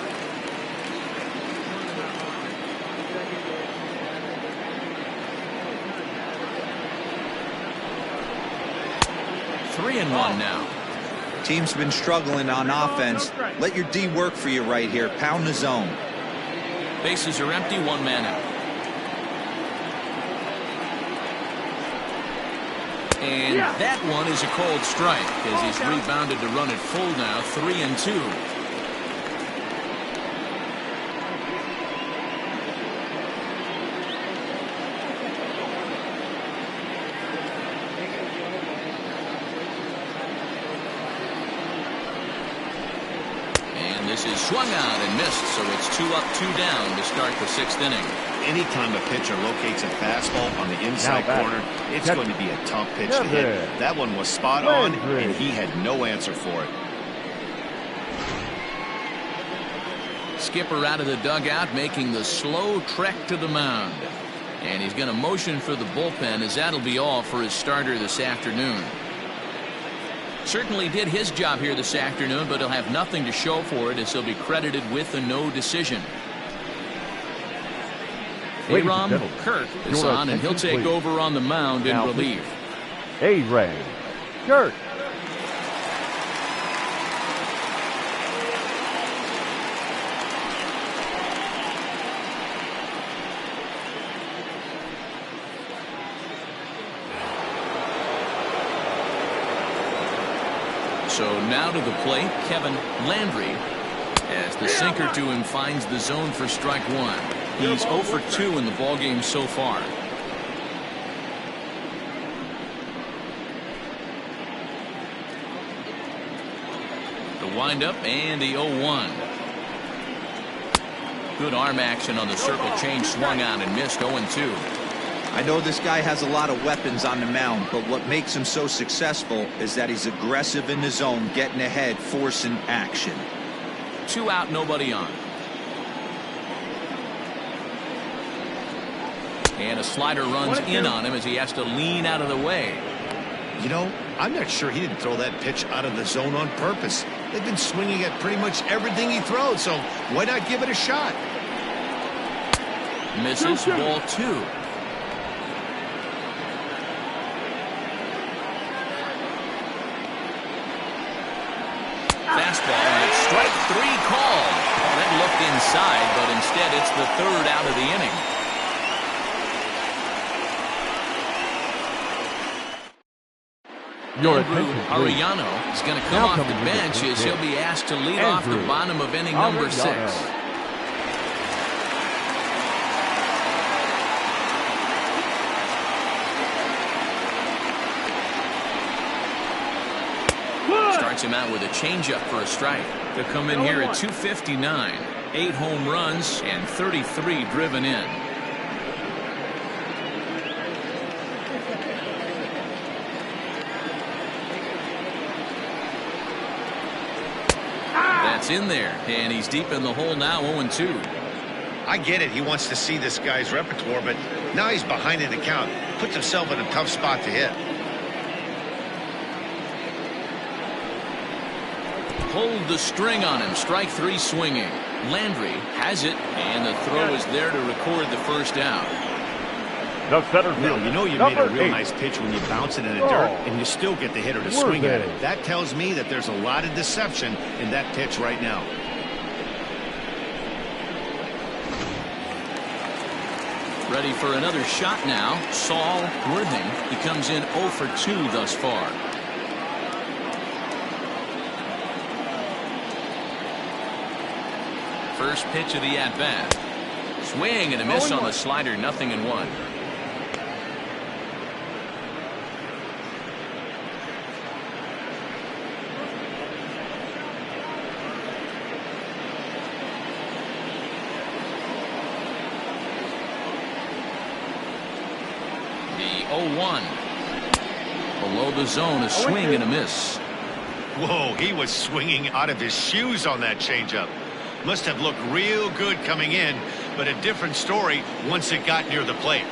Three and 1 now. Team's been struggling on offense. Let your D work for you right here. Pound the zone. Bases are empty. 1 man out. And that one is a cold strike as he's rebounded to run it full now. 3-2. This is swung out and missed, so it's 2 up, 2 down to start the 6th inning. Anytime a pitcher locates a fastball on the inside corner, it's going to be a tough pitch to hit. That one was spot on, and he had no answer for it. Skipper out of the dugout, making the slow trek to the mound. And he's going to motion for the bullpen, as that'll be all for his starter this afternoon. Certainly did his job here this afternoon, but he'll have nothing to show for it as he'll be credited with a no decision. Aram Kirk is on, and he'll take over on the mound in relief. A-Ray Kirk. So now to the plate, Kevin Landry, as the sinker to him finds the zone for strike one. He's 0 for 2 in the ballgame so far. The windup and the 0-1. Good arm action on the circle change, swung on and missed. 0-2. I know this guy has a lot of weapons on the mound, but what makes him so successful is that he's aggressive in the zone, getting ahead, forcing action. 2 out, nobody on. And a slider runs in on him as he has to lean out of the way. You know, I'm not sure he didn't throw that pitch out of the zone on purpose. They've been swinging at pretty much everything he throws, so why not give it a shot? Misses, ball 2. Fastball, and it's strike 3 called. That looked inside, but instead it's the 3rd out of the inning. Andrew Arellano is going to come off the bench as he'll be asked to lead off the bottom of inning number 6. Starts him out with a changeup for a strike. They'll come in here at 259. 8 home runs and 33 driven in. That's in there, and he's deep in the hole now. 0-2. I get it. He wants to see this guy's repertoire, but now he's behind in the count. Puts himself in a tough spot to hit. Pulled the string on him. Strike 3 swinging. Landry has it, and the throw is there to record the first out. The center Now, field. you know you made a real nice pitch when you bounce it in the dirt and you still get the hitter to swing at it. That tells me that there's a lot of deception in that pitch right now. Ready for another shot now. Saul Worthing. He comes in 0 for 2 thus far. First pitch of the at-bat. Swing and a miss on the slider. 0-1. The 0-1. Below the zone, a swing and a miss. Whoa, he was swinging out of his shoes on that changeup. Must have looked real good coming in, but a different story once it got near the plate.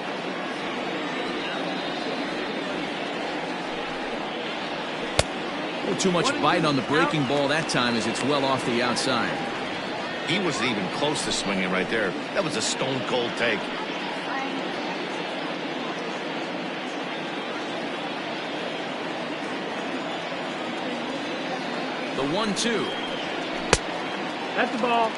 Too much bite on the breaking ball that time as it's well off the outside. He wasn't even close to swinging right there. That was a stone-cold take. The 1-2. That's the ball.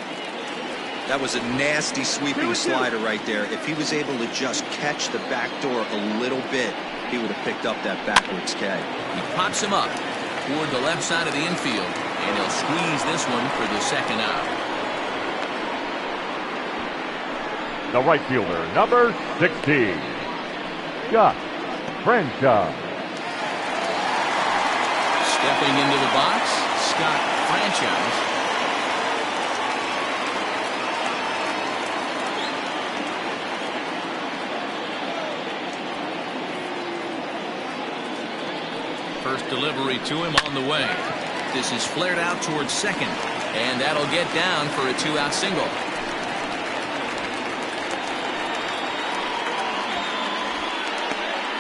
That was a nasty sweeping slider right there. If he was able to just catch the back door a little bit, he would have picked up that backwards K. He pops him up toward the left side of the infield, and he'll squeeze this one for the second out. The right fielder, number 16, Scott Franchise. Stepping into the box, Scott Franchise. First delivery to him on the way. This is flared out towards second, and that'll get down for a 2-out single.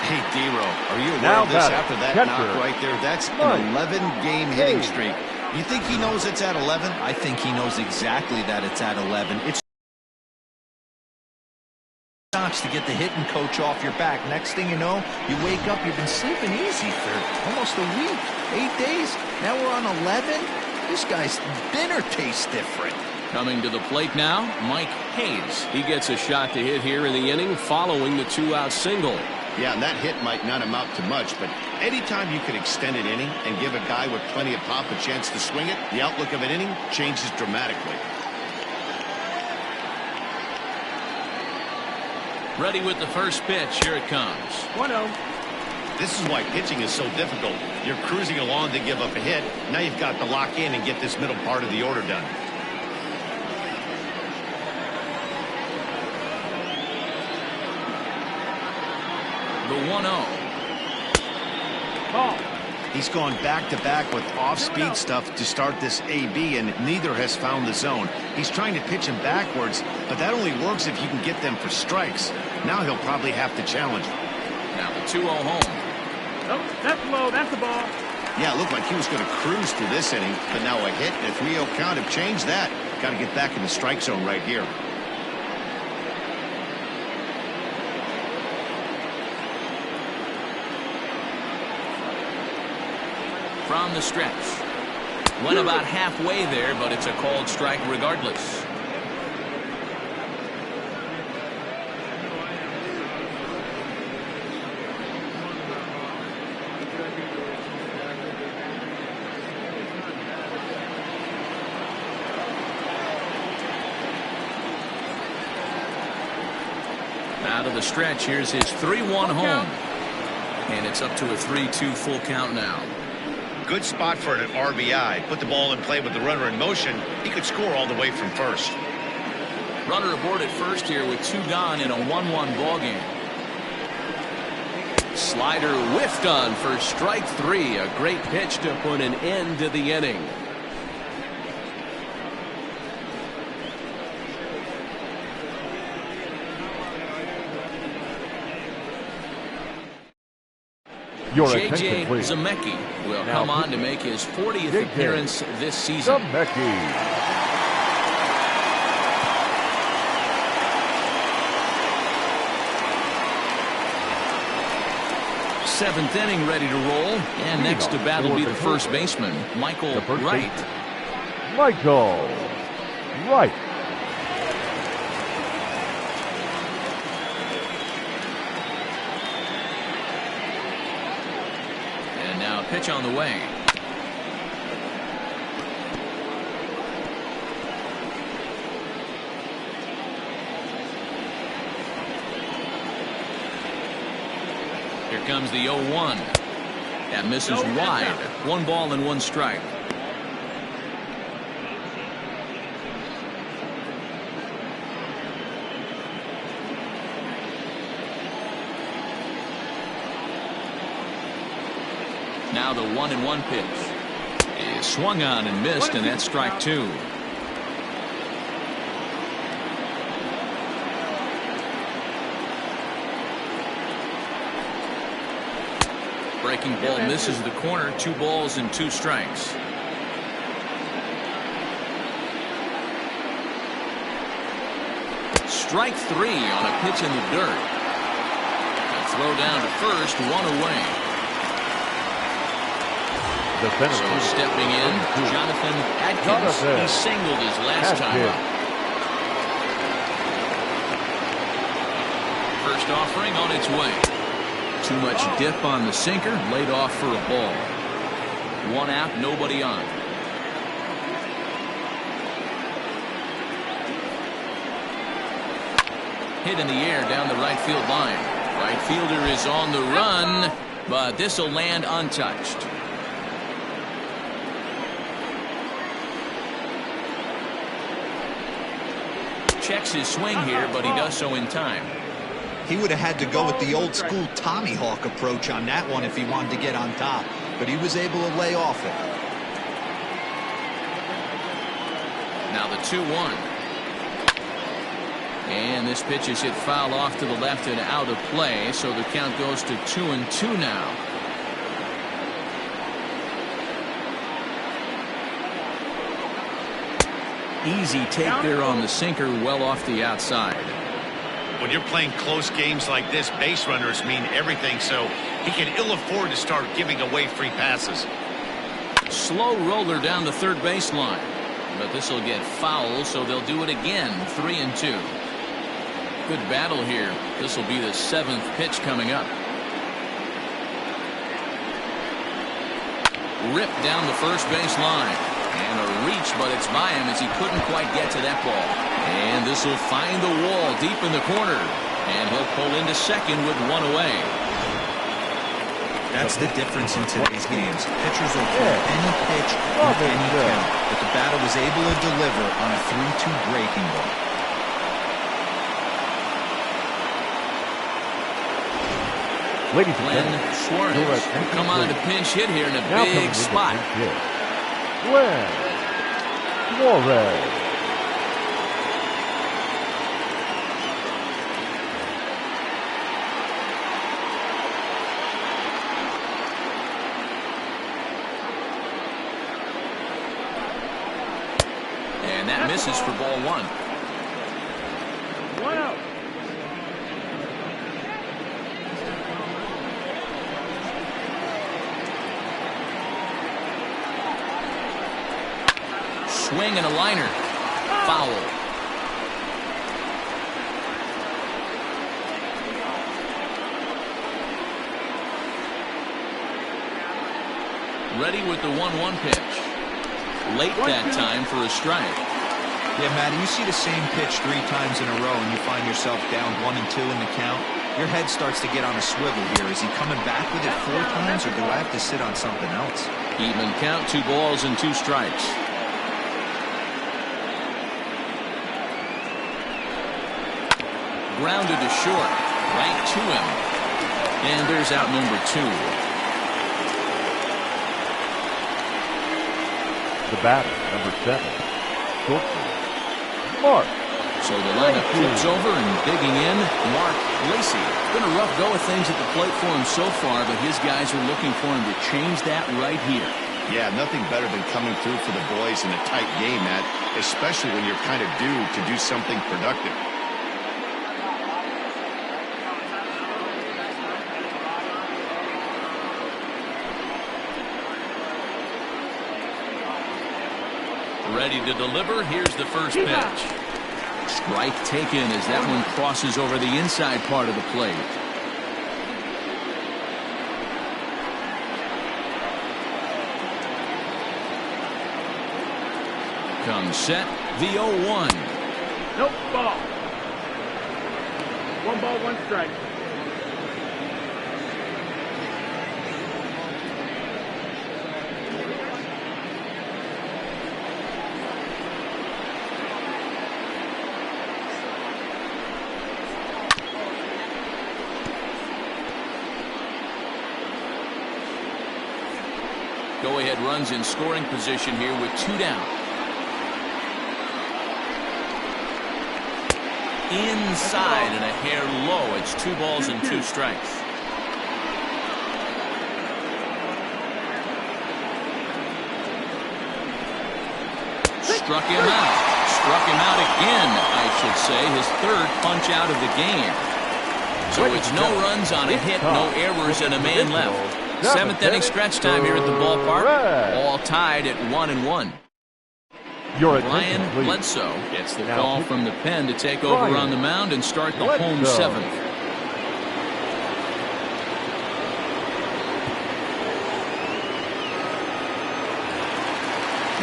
Hey, D-Row, are you aware of this after that knock right there? That's an 11-game hitting streak. You think he knows it's at 11? I think he knows exactly that it's at 11. It's to get the hitting coach off your back. Next thing you know, you wake up, you've been sleeping easy for almost a week, 8 days. Now we're on 11. This guy's dinner tastes different. Coming to the plate now, Mike Hayes. He gets a shot to hit here in the inning following the 2-out single. Yeah, and that hit might not amount to much, but anytime you can extend an inning and give a guy with plenty of pop a chance to swing it, the outlook of an inning changes dramatically. Ready with the first pitch. Here it comes. 1-0. This is why pitching is so difficult. You're cruising along to give up a hit. Now you've got to lock in and get this middle part of the order done. The 1-0. Ball. He's gone back-to-back with off-speed stuff to start this AB, and neither has found the zone. He's trying to pitch him backwards, but that only works if you can get them for strikes. Now he'll probably have to challenge. Now the 2-0 home. Oh, that's low. That's the ball. Yeah, it looked like he was going to cruise through this inning, but now a hit and a 3-0 count have changed that. Got to get back in the strike zone right here. From the stretch. Went about halfway there, but it's a called strike regardless. Out of the stretch, here's his 3-1 home. And it's up to a 3-2 full count now. Good spot for an RBI. Put the ball in play with the runner in motion. He could score all the way from first. Runner aboard at first here with 2 gone in a 1-1 ball game. Slider whiffed on for strike 3. A great pitch to put an end to the inning. Your J.J. attention, please. Zemecki will Now come on to make his 40th J.J. appearance this season. Zemecki. Seventh inning ready to roll. And next to bat will be the first baseman, Michael Wright. Michael Wright. And now pitch on the way. Here comes the 0-1. That misses wide. 1 ball and 1 strike. Now the 1-1 pitch is swung on and missed, and that's strike 2. Breaking ball misses the corner. 2 balls and 2 strikes. Strike 3 on a pitch in the dirt. A throw down to first, 1 away. The center So stepping in, Jonathan Adkins. He singled his last time up. First offering on its way. Too much dip on the sinker, laid off for a ball. 1 out, nobody on. Hit in the air down the right field line. Right fielder is on the run, but this will land untouched. Checks his swing here, but he does so in time. He would have had to go with the old school Tommy Hawk approach on that one if he wanted to get on top, but he was able to lay off it. Now the 2-1. And this pitch is hit foul off to the left and out of play, so the count goes to 2-2 now. Easy take there on the sinker, well off the outside. When you're playing close games like this, base runners mean everything, so he can ill afford to start giving away free passes. Slow roller down the third baseline, but this will get foul, so they'll do it again. 3-2. Good battle here. This will be the 7th pitch coming up. ripped down the first base line. And a reach, but it's by him as he couldn't quite get to that ball. And this will find the wall deep in the corner. And he'll pull into second with one away. That's the difference in today's games. Pitchers will throw any pitch on any count, but the batter was able to deliver on a 3-2 breaking ball. Ladies and gentlemen, Suarez will come on to pinch hit here in a big spot. Glenn Suarez. And that misses for ball one. 1 out. Swing and a liner. Foul. Ready with the 1-1 pitch. Late that time for a strike. Yeah, Matty, you see the same pitch 3 times in a row and you find yourself down 1 and 2 in the count. Your head starts to get on a swivel here. Is he coming back with it 4 times, or do I have to sit on something else? Even count, 2 balls and 2 strikes. Grounded to short, right to him. And there's out number 2. The batter, number 7, shortstop, Mark. So the lineup flips over and digging in, Mark Lacey. It's been a rough go of things at the plate for him so far, but his guys are looking for him to change that right here. Yeah, nothing better than coming through for the boys in a tight game, Matt, especially when you're kind of due to do something productive. Ready to deliver. Here's the first pitch. Strike taken as that one crosses over the inside part of the plate. Comes set. The 0-1. Nope, ball. 1 ball, 1 strike. Go-ahead runs in scoring position here with 2 down. Inside and a hair low. It's 2 balls and 2 strikes. Struck him out. Struck him out again, I should say. His 3rd punch out of the game. So it's no runs on a hit, no errors, and a man left. 7th inning stretch time here at the ballpark. All tied at 1-1. Brian Bledsoe gets the call from the pen to take over on the mound and start the home 7th.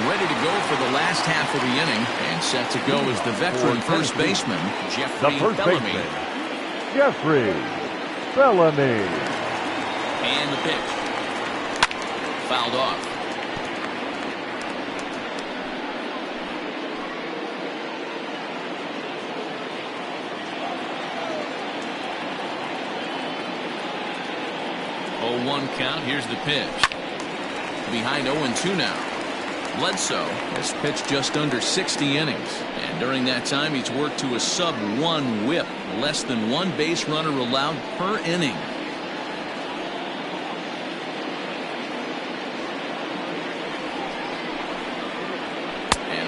Ready to go for the last half of the inning, and set to go is the veteran first baseman, Jeffrey Bellamy. Jeffrey Bellamy. And the pitch. Fouled off. Oh, 1 count. Here's the pitch. Behind 0-2 now. Bledsoe has pitched just under 60 innings. And during that time, he's worked to a sub-1 whip. Less than 1 base runner allowed per inning.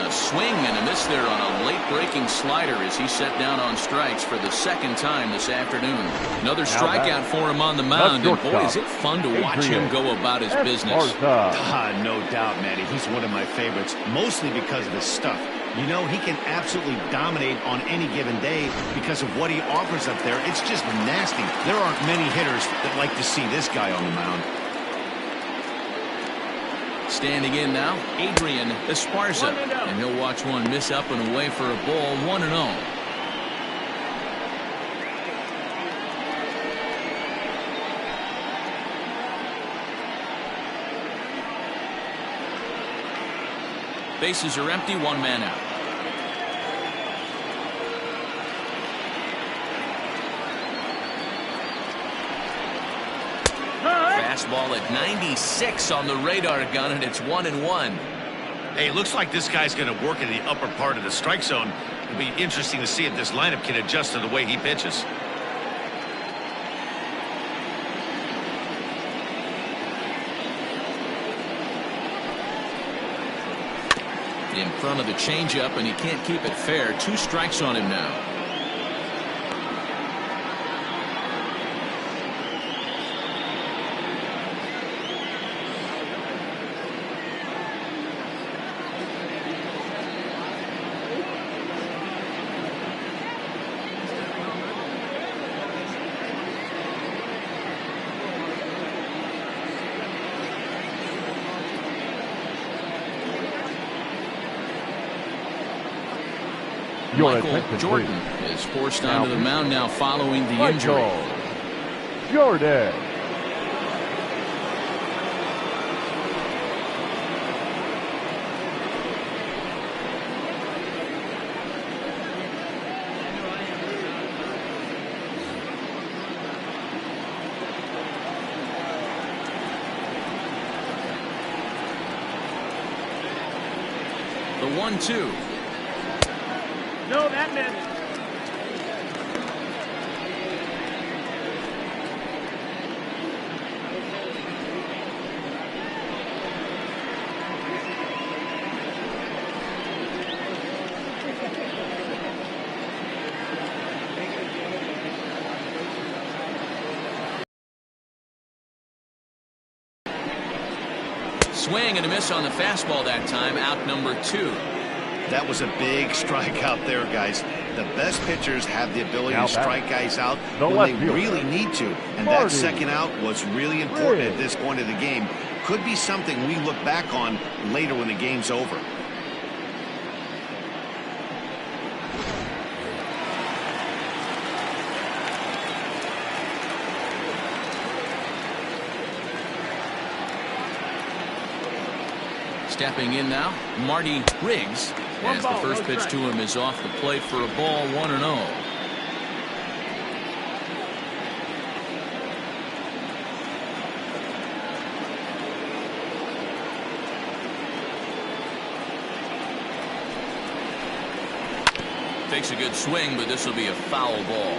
Swing and a miss there on a late breaking slider as he set down on strikes for the 2nd time this afternoon. Another strikeout for him on the mound, and boy, is it fun to watch him go about his business. No doubt, Matty. He's one of my favorites, mostly because of his stuff. You know, he can absolutely dominate on any given day because of what he offers up there. It's just nasty. There aren't many hitters that like to see this guy on the mound. Standing in now, Adrian Esparza. And he'll watch one miss up and away for a ball, 1-0. Bases are empty, one man out. Fastball at 96 on the radar gun, and it's 1-1. Hey, it looks like this guy's going to work in the upper part of the strike zone. It'll be interesting to see if this lineup can adjust to the way he pitches. In front of the changeup, and he can't keep it fair. 2 strikes on him now. Michael Jordan is forced onto the mound now following the injury. Jordan. The 1-2. No, that missed. Swing and a miss on the fastball that time. Out number 2. That was a big strike out there, guys. The best pitchers have the ability to strike guys out when they really need to. And that second out was really important at this point of the game. Could be something we look back on later when the game's over. Stepping in now, Marty Riggs, as the first pitch to him is off the plate for a ball, 1-0. Takes a good swing, but this will be a foul ball.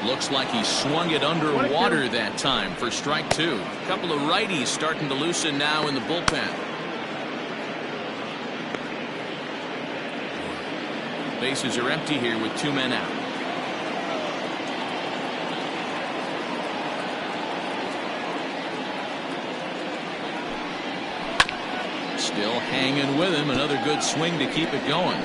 Looks like he swung it underwater that time for strike 2. A couple of righties starting to loosen now in the bullpen. Bases are empty here with 2 men out. Still hanging with him. Another good swing to keep it going.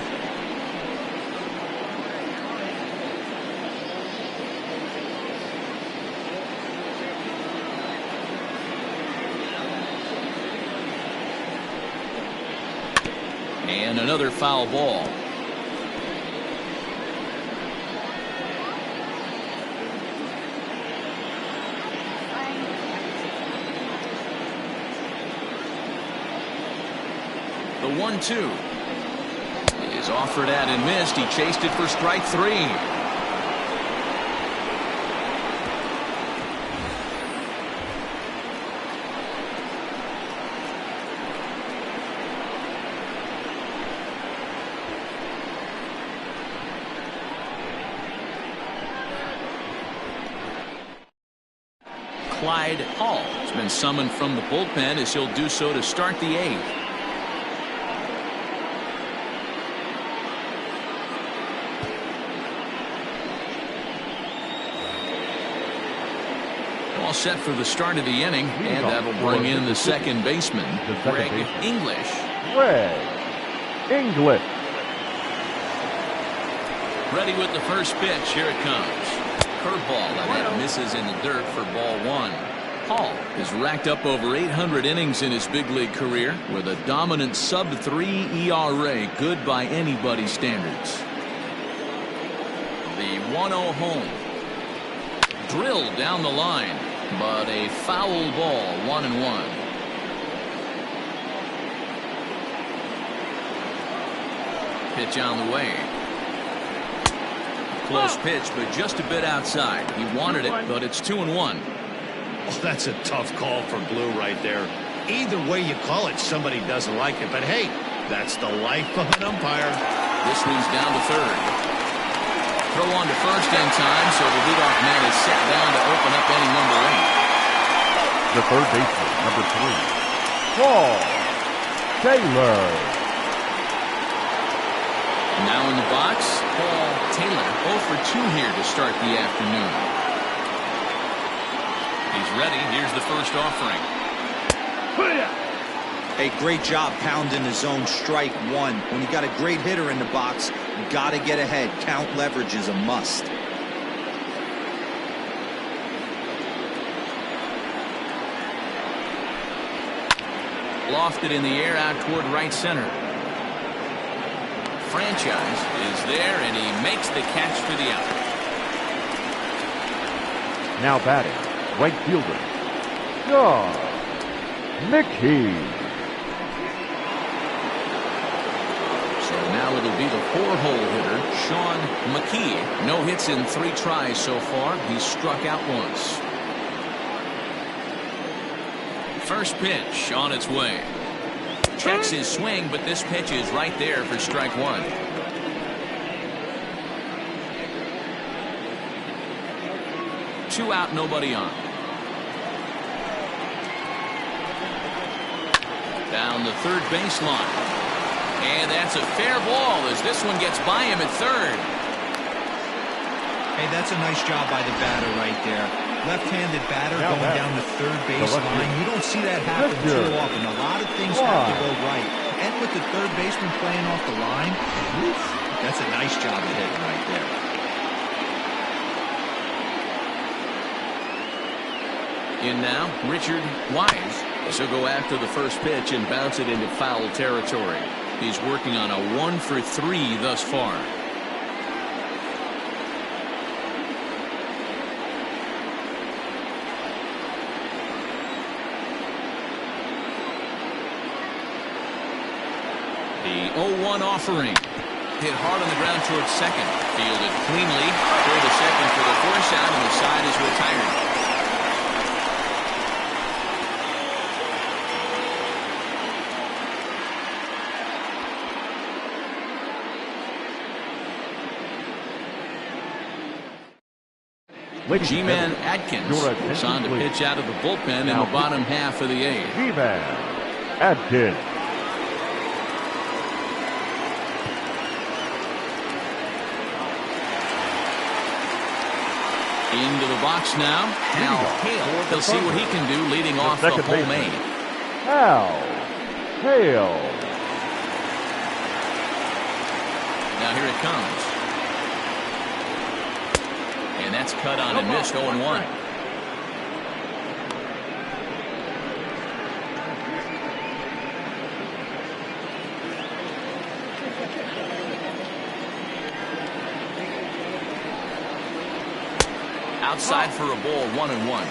And another foul ball. The 1-2 is offered at and missed. He chased it for strike 3. Clyde Hall has been summoned from the bullpen as he'll do so to start the 8th. All set for the start of the inning, and that'll bring in the second baseman, Greg English. English. Ready with the first pitch. Here it comes. Curveball, and that misses in the dirt for ball one. Hall has racked up over 800 innings in his big league career with a dominant sub-3 ERA, good by anybody's standards. The 1-0 home. Drilled down the line, but a foul ball, 1-1. Pitch on the way. Close pitch, but just a bit outside. He wanted it, but it's 2-1. Oh, that's a tough call for Blue right there. Either way you call it, somebody doesn't like it. But hey, that's the life of an umpire. This one's down to third. Throw on to first in time, so the leadoff man is set down to open up inning number 8. The third baseman, number 3, Paul Taylor. Now in the box, Paul Taylor, 0 for 2 here to start the afternoon. He's ready. Here's the first offering. A great job pounding the zone, strike one. When you got a great hitter in the box, you got to get ahead. Count leverage is a must. Lofted in the air out toward right center. Franchise is there, and he makes the catch for the out. Now batting, right fielder, John Mickey. So now it'll be the 4-hole hitter, Sean McKee. No hits in 3 tries so far. He's struck out once. First pitch on its way. Checks his swing, but this pitch is right there for strike one. Two out, nobody on. Down the third baseline. And that's a fair ball as this one gets by him at third. Hey, that's a nice job by the batter right there. Left-handed batter now going down the third baseline. You don't see that happen too often. A lot of things have to go right. And with the third baseman playing off the line, oof, that's a nice job of hitting right there. In now, Richard Wise. So go after the first pitch and bounce it into foul territory. He's working on a 1 for 3 thus far. The 0-1 offering. Hit hard on the ground towards second. Fielded cleanly. Throw to second for the force out, and the side is retired. G-Man Atkins is on to pitch out of the bullpen in the bottom half of the 8th. G-Man Atkins. Into the box now. Hal Hale. He'll see what he can do leading off the home 8. Hal Hale. Now here it comes. And that's cut on and missed. 0-1. Outside for a ball, 1-1.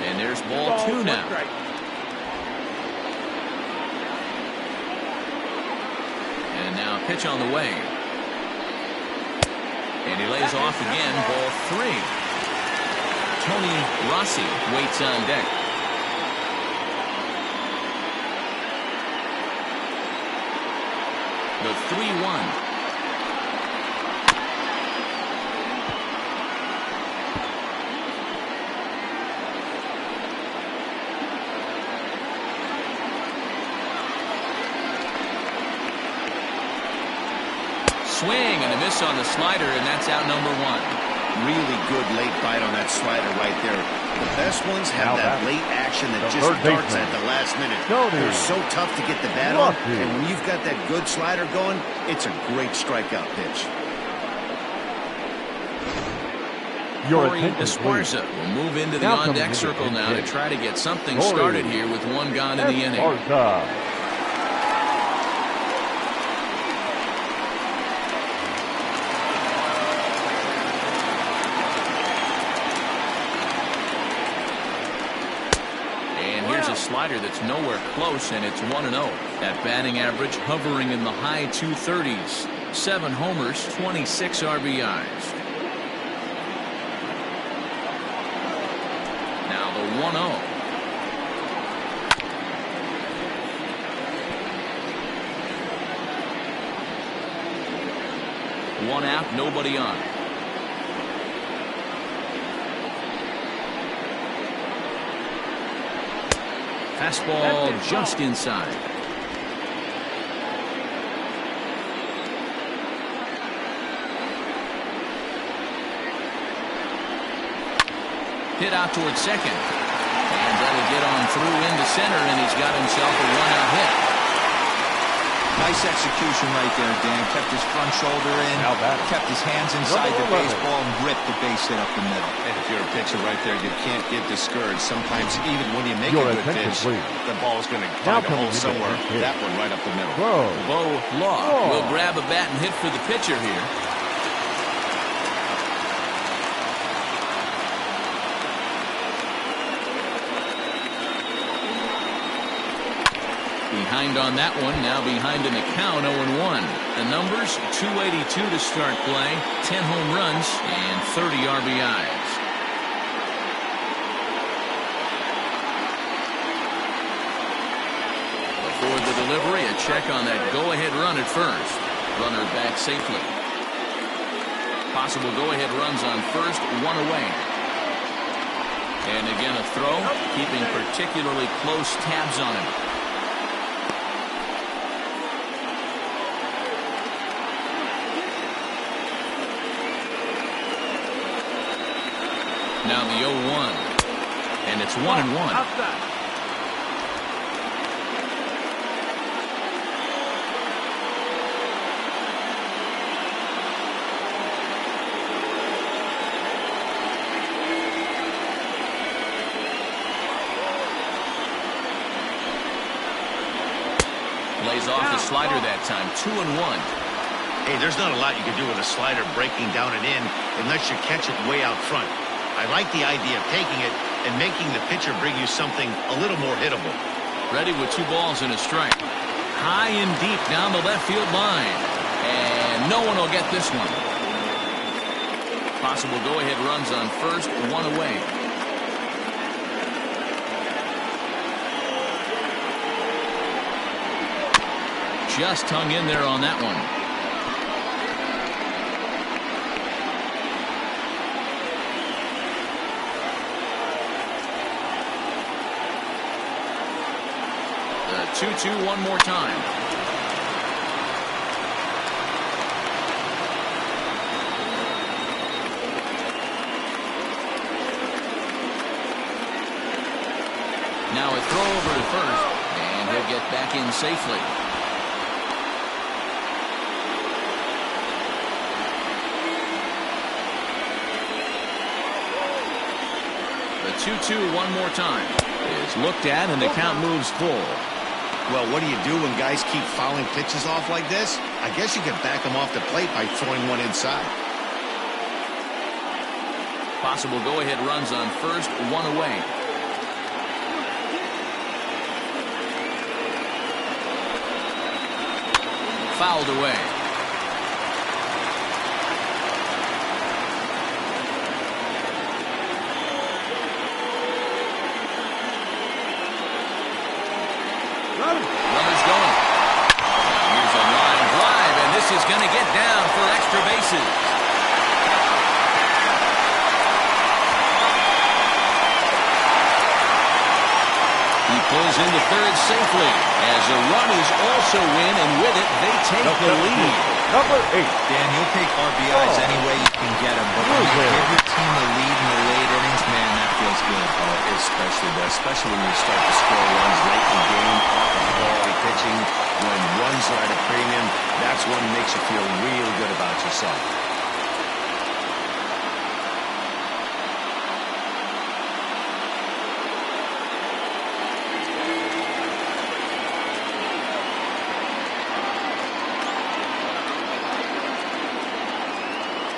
And there's ball 2 now. And now a pitch on the way. And he lays off again, ball 3. Tony Rossi waits on deck. The 3-1. Swing and a miss on the slider, and that's out number 1. really good late bite on that slider right there. The best ones have that late action that just darts at the last minute. They're so tough to get the bat on, and when you've got that good slider going, it's a great strikeout pitch. Corey Esparza will move into the on-deck circle now to try to get something started here with one gone in the inning. A slider that's nowhere close, and it's 1-0. That batting average hovering in the high 230s. 7 homers, 26 RBIs. Now the 1-0. One out, nobody on. Fastball just inside. Hit out towards second. And that'll get on through into center, and he's got himself a one-out hit. Nice execution right there, Dan. Kept his front shoulder in, kept his hands inside the baseball, and ripped the base hit up the middle. And if you're a pitcher right there, you can't get discouraged. Sometimes even when you make a good pitch, the ball's going to find a hole somewhere. That one right up the middle. Bo Law will grab a bat and hit for the pitcher here. Behind on that one, now behind in the count, 0-1. The numbers, 282 to start play, 10 home runs, and 30 RBIs. Before the delivery, a check on that go-ahead run at first. Runner back safely. Possible go-ahead runs on first, one away. And again a throw, keeping particularly close tabs on him. Now the 0-1, and it's 1-1. Outside. Lays off the slider that time, 2-1. Hey, there's not a lot you can do with a slider breaking down and in unless you catch it way out front. I like the idea of taking it and making the pitcher bring you something a little more hittable. Ready with 2 balls and a strike. High and deep down the left field line. And no one will get this one. Possible go-ahead runs on first, one away. Just hung in there on that one. The 2-2 one more time. Now a throw over to first, and he'll get back in safely. The 2-2 one more time is looked at, and the count moves full. Well, what do you do when guys keep fouling pitches off like this? I guess you can back them off the plate by throwing one inside. Possible go-ahead runs on first, one away. Fouled away. Runners going. Here's a line drive, and this is going to get down for extra bases. He pulls into third safely as a run is also in, and with it they take the lead. number 8. Dan, you'll take RBIs any way you can get them, but when you give your team the lead in the late innings, man, that feels good. Oh, especially that, especially when you start to score runs late in the game off of quality pitching. When runs are at a premium, that's when it makes you feel really good about yourself.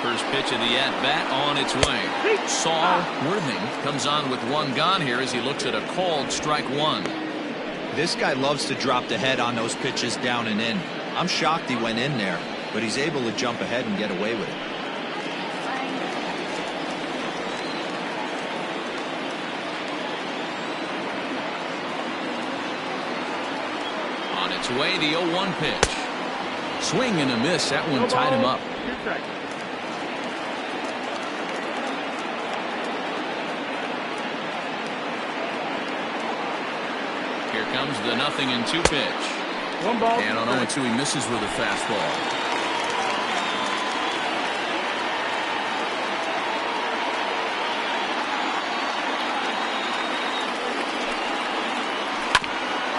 First pitch of the at-bat on its way. Saul Worthing comes on with one gone here as he looks at a called strike one. This guy loves to drop the head on those pitches down and in. I'm shocked he went in there, but he's able to jump ahead and get away with it. On its way, the 0-1 pitch. Swing and a miss. That one tied him up. Here comes the 0-2 pitch. One ball. And on 0-2, he misses with a fastball.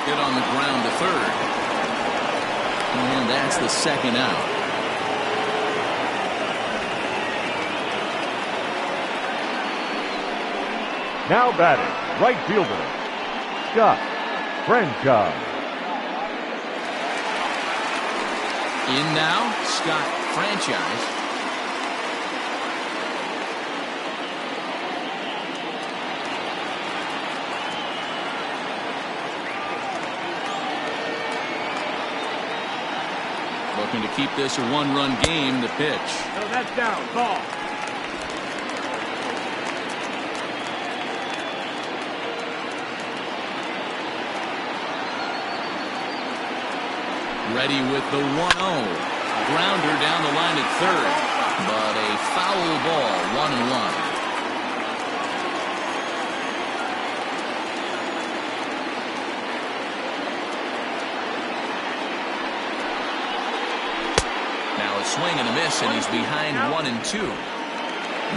Hit on the ground to third. And that's the second out. Now batting, right fielder, Scott Franchise. In now, Scott Franchise. Looking to keep this a one-run game. The pitch. No, that's down. Ball. Ready with the 1-0. Grounder down the line at third. But a foul ball, 1-1. Now a swing and a miss, and he's behind 1-2.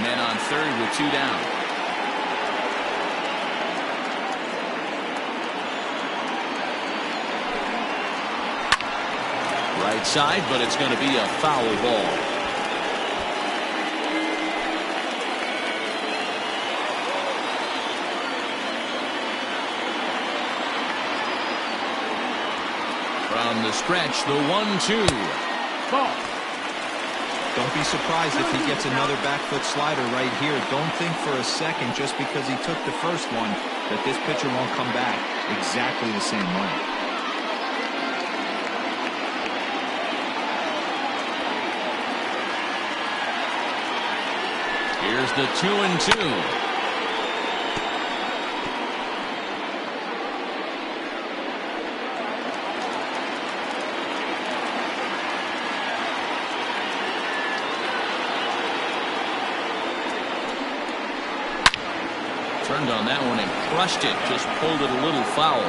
Men on third with 2 down. Right side, but it's going to be a foul ball. From the stretch, the 1-2. Ball. Don't be surprised if he gets another back foot slider right here. Don't think for a second, just because he took the first one, that this pitcher won't come back exactly the same way. Here's the 2-2. Turned on that one and crushed it. Just pulled it a little foul.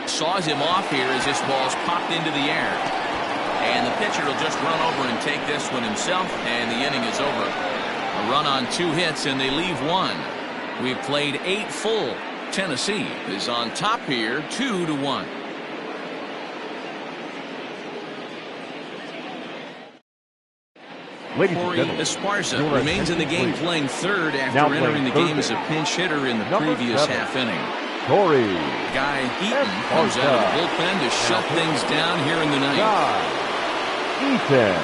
Saws him off here as this ball's popped into the air. And the pitcher will just run over and take this one himself, and the inning is over. A run on 2 hits, and they leave 1. We've played 8 full. Tennessee is on top here, 2-1. Corey Esparza remains in the game, playing third after entering the game as a pinch hitter in the previous half inning. Corey Guy Eaton comes out of the bullpen to shut things down here in the ninth. Eaton.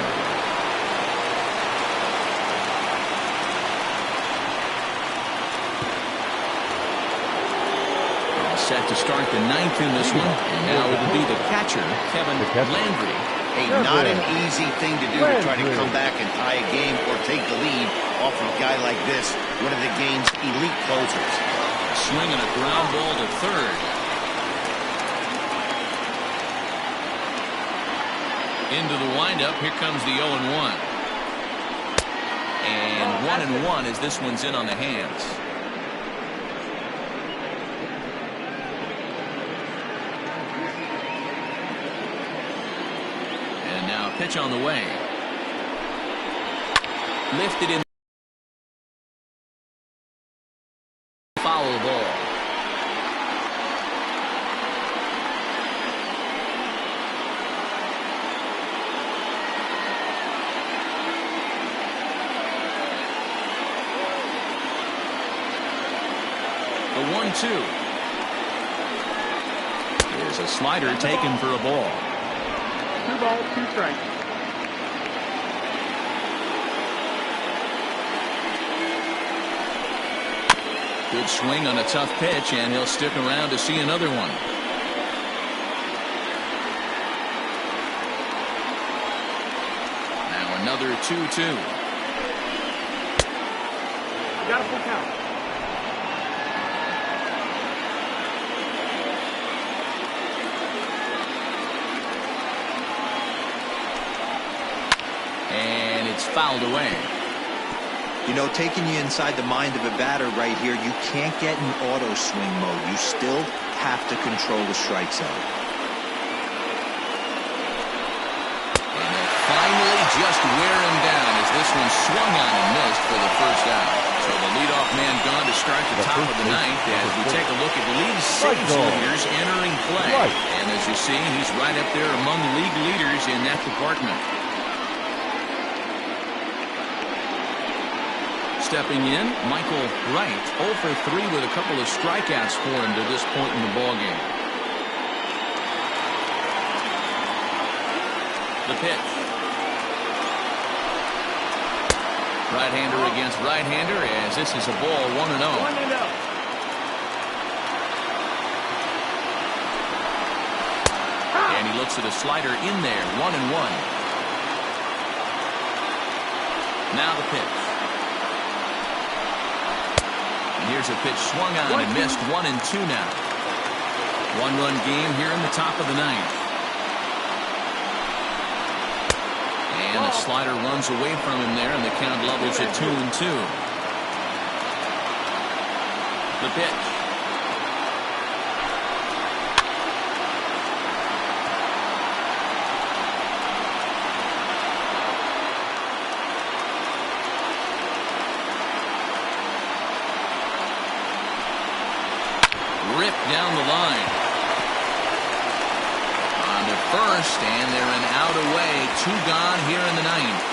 Set to start the ninth in this one. And now it'll be the catcher, Kevin Landry. Hey, not an easy thing to do to try to come back and tie a game or take the lead off of a guy like this, one of the game's elite closers. Swinging a ground ball to third. Into the windup. Here comes the 0-1. And 1-1 as this one's in on the hands. And now pitch on the way. Lifted in. Foul ball. The 1-2. There's a slider taken for a ball. 2 balls, 2 strikes. Good swing on a tough pitch, and he'll stick around to see another one. Now another 2-2. Got a full count. And it's fouled away. You know, taking you inside the mind of a batter right here, you can't get in auto swing mode. You still have to control the strike zone. And they'll finally just wear him down as this one swung on and missed for the first out. So the leadoff man gone to start the top of the ninth as we take a look at league saves leaders entering play. And as you see, he's right up there among league leaders in that department. Stepping in, Michael Wright, 0 for 3 with a couple of strikeouts for him to this point in the ballgame. The pitch. Right-hander against right-hander as this is a ball 1-0. 1-0. And he looks at a slider in there, 1-1. Now the pitch. Here's a pitch swung on and missed. 1-2 now. 1-run game here in the top of the ninth. And the slider runs away from him there, and the count levels at 2-2. The pitch. Ripped down the line. On to first, and they're an out away. 2 gone here in the ninth.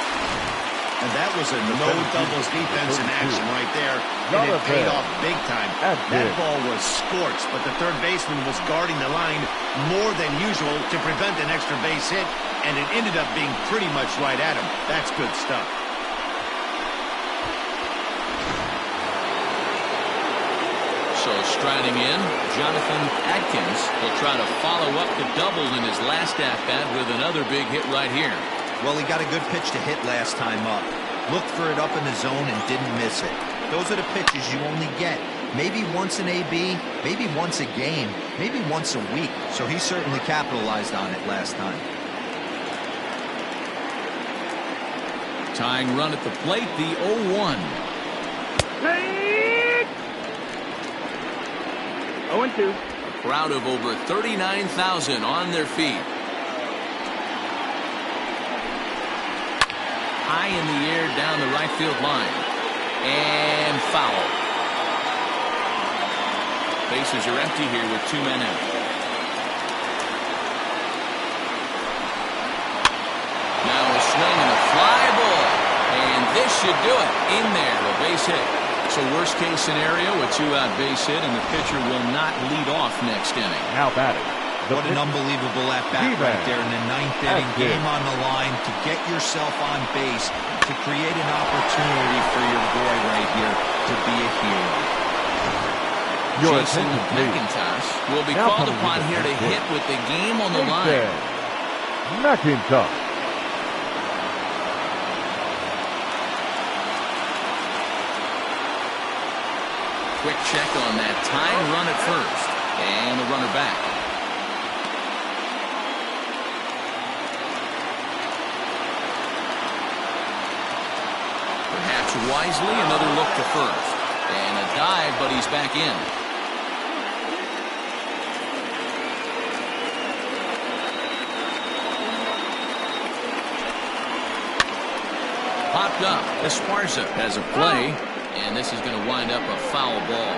And that was a no doubles defense in action right there. And it paid off big time. That ball was scorched, but the third baseman was guarding the line more than usual to prevent an extra base hit, and it ended up being pretty much right at him. That's good stuff. So striding in, Jonathan Adkins will try to follow up the double in his last at-bat with another big hit right here. Well, he got a good pitch to hit last time up. Looked for it up in the zone and didn't miss it. Those are the pitches you only get. Maybe once an AB, maybe once a game, maybe once a week. So he certainly capitalized on it last time. Tying run at the plate, the 0-1. Hey! 0-2. A crowd of over 39,000 on their feet. High in the air down the right field line. And foul. Bases are empty here with 2 men out. Now a swing and a fly ball. And this should do it. In there, a base hit. So worst case scenario, a 2-out base hit, and the pitcher will not lead off next inning. Now batting. What an unbelievable at-bat right there in the ninth inning. Game on the line to get yourself on base, to create an opportunity for your boy right here to be a hero. Jason McIntosh will be called upon here to hit with the game on the line. McIntosh. Quick check on that tying run at first. And the runner back. Perhaps wisely. Another look to first. And a dive, but he's back in. Popped up. Esparza has a play, and this is going to wind up a foul ball.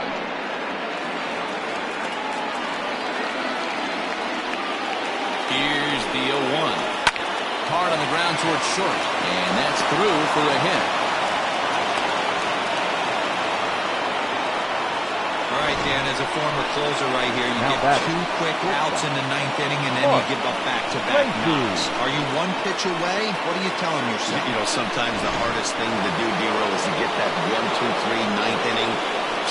Here's the 0-1. Hard on the ground towards short, and that's through for a hit. All right, Dan, as a former closer right here, you get 2 quick outs in the 9th inning, and then you give up back-to-back knocks. Are you 1 pitch away? What are you telling yourself? You know, sometimes the hardest thing to do, D-Roll, is to get that 1, 2, 3, 9th inning.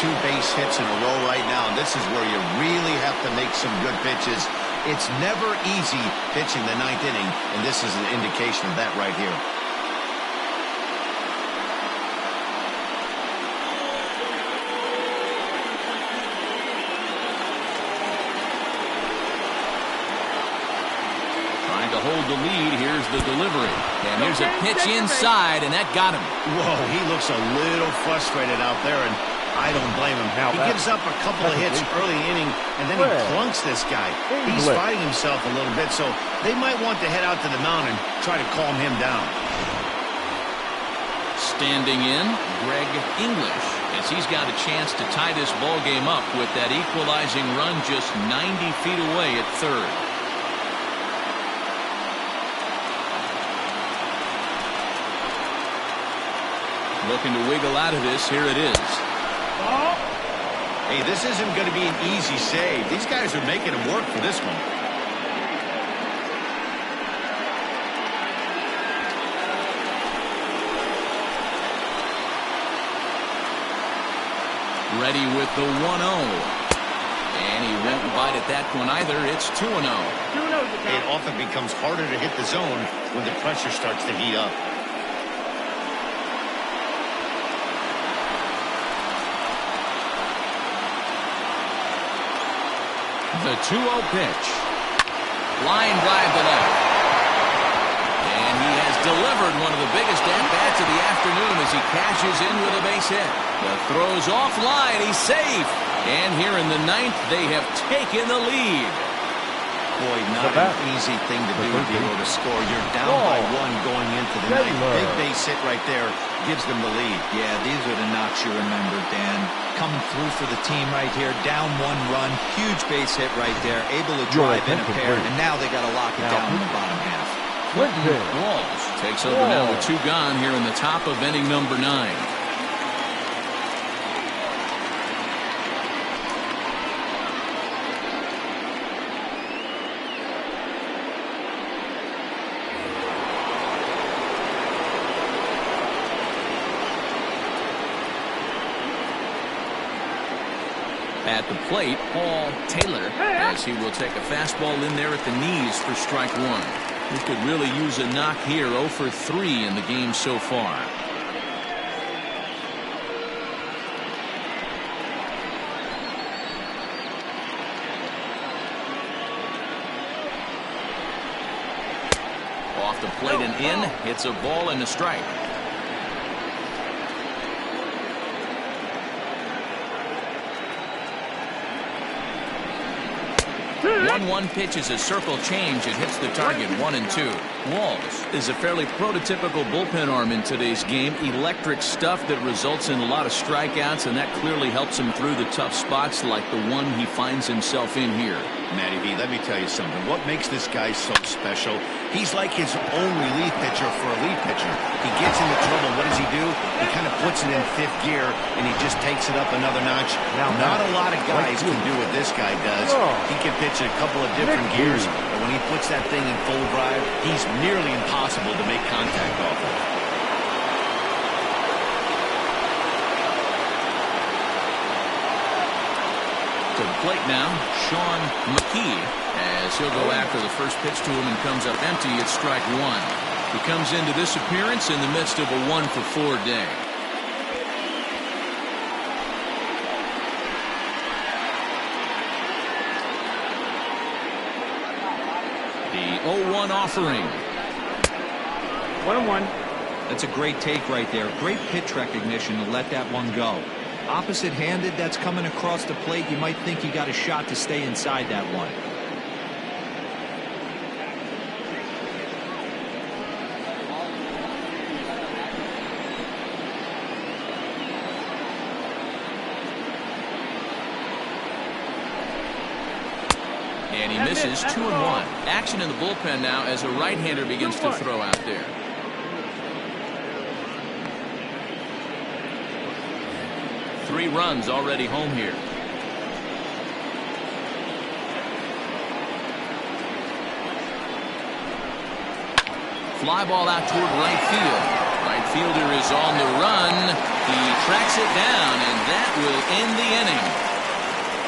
2 base hits in a row right now, and this is where you really have to make some good pitches. It's never easy pitching the 9th inning, and this is an indication of that right here. Trying to hold the lead. Here's the delivery. And here's a pitch inside, and that got him. Whoa, he looks a little frustrated out there, and I don't blame him. He gives up a couple of hits early in the inning, and then he plunks this guy. He's fighting himself a little bit, so they might want to head out to the mound and try to calm him down. Standing in, Greg English, as he's got a chance to tie this ball game up with that equalizing run just 90 feet away at third. Looking to wiggle out of this. Here it is. Hey, this isn't going to be an easy save. These guys are making him work for this one. Ready with the 1-0. And he won't bite at that one either. It's 2-0. It often becomes harder to hit the zone when the pressure starts to heat up. The 2-0 pitch. Line drive to left. And he has delivered one of the biggest at-bats of the afternoon as he cashes in with a base hit. The throw's offline. He's safe. And here in the 9th, they have taken the lead. Boy, not an easy thing to do, Dino, to score. You're down by 1 going into the 9th. Big base hit right there gives them the lead. Yeah, these are the knocks you remember, Dan. Coming through for the team right here. Down 1 run. Huge base hit right there. Able to drive in a pair. And now they got to lock it down in the bottom half. Walls takes over now with 2 gone here in the top of inning number 9. At the plate, Paul Taylor, as he will take a fastball in there at the knees for strike 1. He could really use a knock here. 0 for 3 in the game so far. Off the plate and in, hits a ball and a strike. 1-1 pitch is a circle change. It hits the target 1-2. Walls is a fairly prototypical bullpen arm in today's game. Electric stuff that results in a lot of strikeouts, and that clearly helps him through the tough spots like the one he finds himself in here. Matty V, let me tell you something. What makes this guy so special? He's like his own relief pitcher for a relief pitcher. He gets into trouble. What does he do? He kind of puts it in 5th gear, and he just takes it up another notch. Not a lot of guys can do what this guy does. He can pitch in a couple of different gears, but when he puts that thing in full drive, he's nearly impossible to make contact off of. To the plate now, Sean McKee, as he'll go after the first pitch to him and comes up empty at strike 1. He comes into this appearance in the midst of a 1 for 4 day. The 0-1 offering. 1-1. That's a great take right there. Great pitch recognition to let that one go. Opposite-handed, that's coming across the plate. You might think you got a shot to stay inside that one. And he misses 2-1. Action in the bullpen now as a right-hander begins to throw out there. Three runs already home here. Fly ball out toward right field. Right fielder is on the run. He tracks it down, and that will end the inning.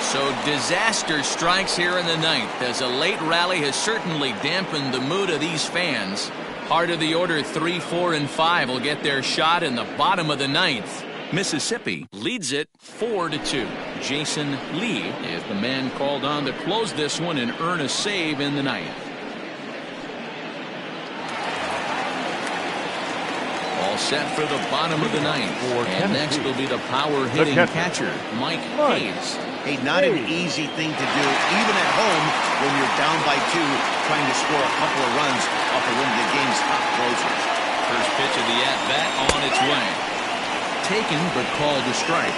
So disaster strikes here in the ninth as a late rally has certainly dampened the mood of these fans. Part of the order 3, 4, and 5 will get their shot in the bottom of the ninth. Mississippi leads it 4-2. Jason Lee is the man called on to close this one and earn a save in the ninth. All set for the bottom of the ninth. And next will be the power hitting catcher, Mike Hayes. Hey, not an easy thing to do, even at home when you're down by 2, trying to score a couple of runs off of one of the game's top closers. First pitch of the at-bat on its way. Taken but called a strike.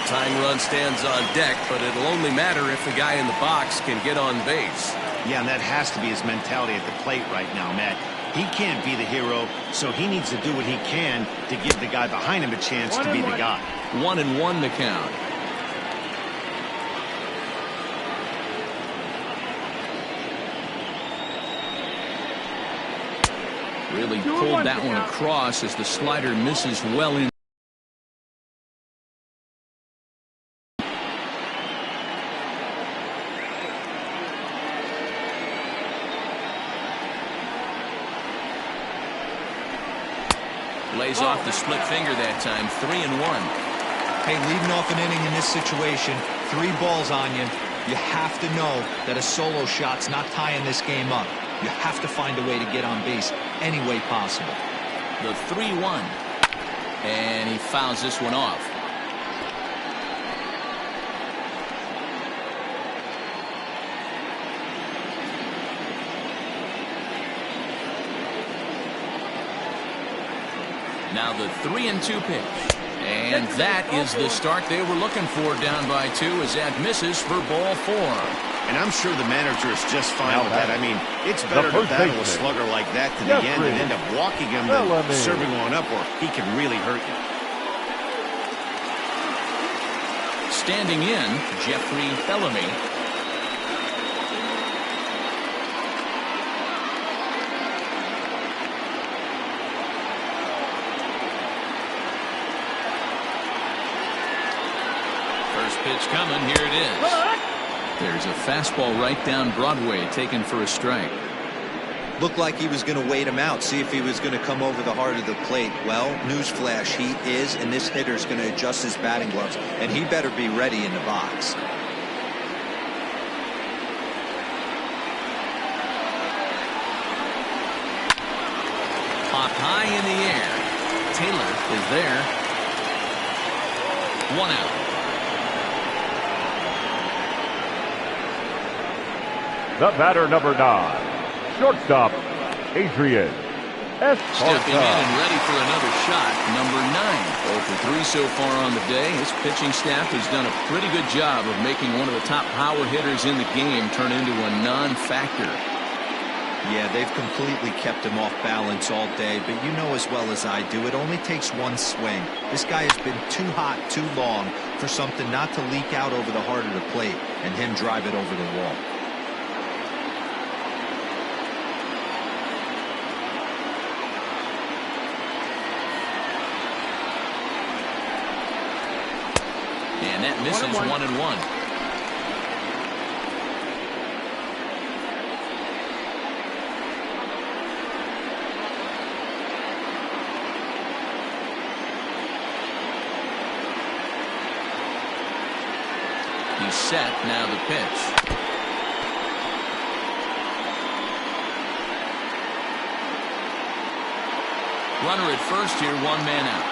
Tying run stands on deck, but it'll only matter if the guy in the box can get on base. Yeah, and that has to be his mentality at the plate right now, Matt. He can't be the hero, so he needs to do what he can to give the guy behind him a chance to be the guy. 1-1 the count. Really pulled that one across as the slider misses well in. Lays off the split finger that time. 3-1. Hey, leading off an inning in this situation, 3 balls on you. You have to know that a solo shot's not tying this game up. You have to find a way to get on base any way possible. The 3-1. And he fouls this one off. Now the 3-2 pitch. And that is the start they were looking for down by 2 as that misses for ball 4. And I'm sure the manager is just fine with that. I mean, it's better to battle a slugger like that to the end and end up walking him than serving one up, or he can really hurt you. Standing in, Jeffrey Bellamy. First pitch coming, here it is. There's a fastball right down Broadway taken for a strike. Looked like he was going to wait him out, see if he was going to come over the heart of the plate. Well, newsflash, he is, and this hitter's going to adjust his batting gloves, and he better be ready in the box. Popped high in the air. Taylor is there. 1 out. The batter, number 9, shortstop, Adrian Esparza. Stepping in and ready for another shot, number 9. 0 for 3 so far on the day. His pitching staff has done a pretty good job of making one of the top power hitters in the game turn into a non-factor. Yeah, they've completely kept him off balance all day, but you know as well as I do, it only takes one swing. This guy has been too hot too long for something not to leak out over the heart of the plate and him drive it over the wall. And that misses 1-1. He's set, now the pitch. Runner at first here, 1 man out.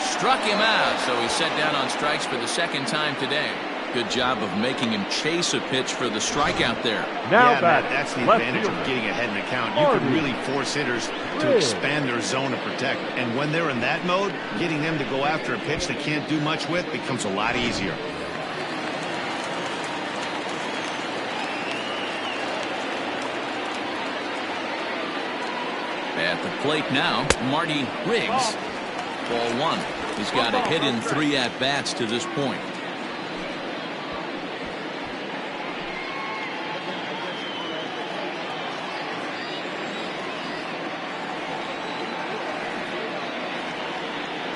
Struck him out, so he's set down on strikes for the second time today. Good job of making him chase a pitch for the strikeout there. Now that's the advantage of getting ahead in the count. You can really force hitters to expand their zone to protect. And when they're in that mode, getting them to go after a pitch they can't do much with becomes a lot easier. At the plate now, Marty Riggs. Ball 1. He's got a hit in 3 at-bats to this point.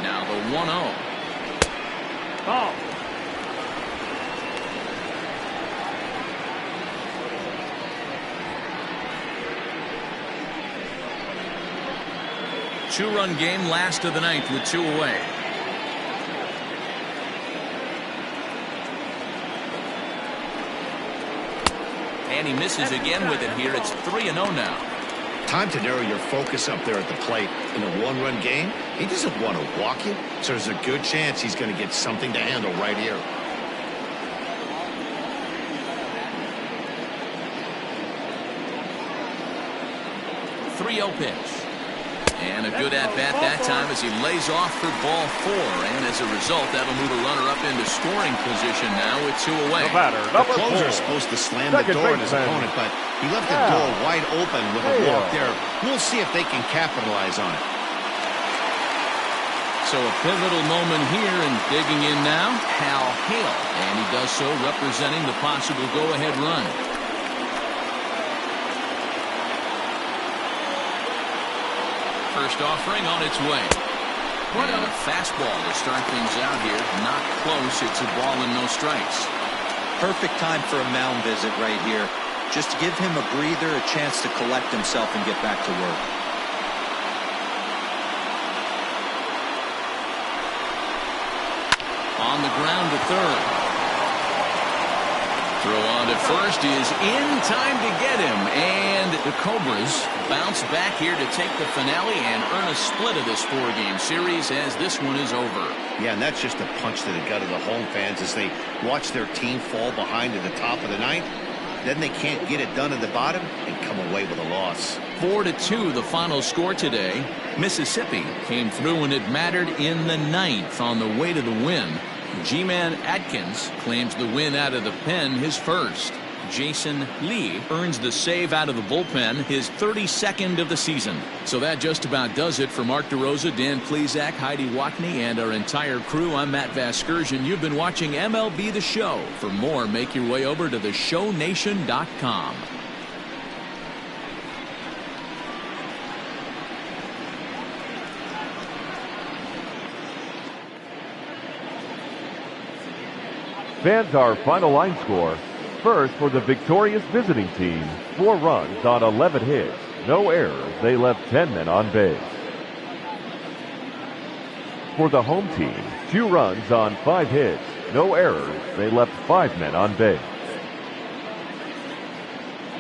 Now the 1-0. Ball. Two-run game, last of the ninth with 2 away. And he misses again with it here. It's 3-0 now. Time to narrow your focus up there at the plate. In a one-run game, he doesn't want to walk you, so there's a good chance he's going to get something to handle right here. 3-0 pitch. And a good at-bat that time as he lays off for ball 4. And as a result, that'll move a runner up into scoring position now with 2 away. The closer is supposed to slam the door at his opponent, but he left the door wide open with a walk there. We'll see if they can capitalize on it. So a pivotal moment here, and digging in now, Hal Hale. And he does so representing the possible go-ahead run. First offering on its way. And a fastball to start things out here. Not close. It's a ball and no strikes. Perfect time for a mound visit right here. Just to give him a breather, a chance to collect himself and get back to work. On the ground to third. Throw on to first is in time to get him. And the Cobras bounce back here to take the finale and earn a split of this 4-game series as this one is over. Yeah, and that's just a punch to the gut of the home fans as they watch their team fall behind at the top of the ninth. Then they can't get it done at the bottom and come away with a loss. 4-2 the final score today. Mississippi came through when it mattered in the ninth on the way to the win. G-Man Atkins claims the win out of the pen, his first. Jason Lee earns the save out of the bullpen, his 32nd of the season. So that just about does it for Mark DeRosa, Dan Plesac, Heidi Watney, and our entire crew. I'm Matt Vasgersian. You've been watching MLB The Show. For more, make your way over to theshownation.com. Fans, our final line score. First, for the victorious visiting team, 4 runs on 11 hits, no errors. They left 10 men on base. For the home team, 2 runs on 5 hits, no errors. They left 5 men on base.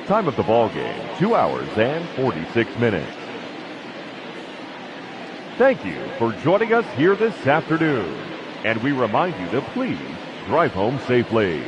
Time of the ball game, 2 hours and 46 minutes. Thank you for joining us here this afternoon, and we remind you to please drive home safely.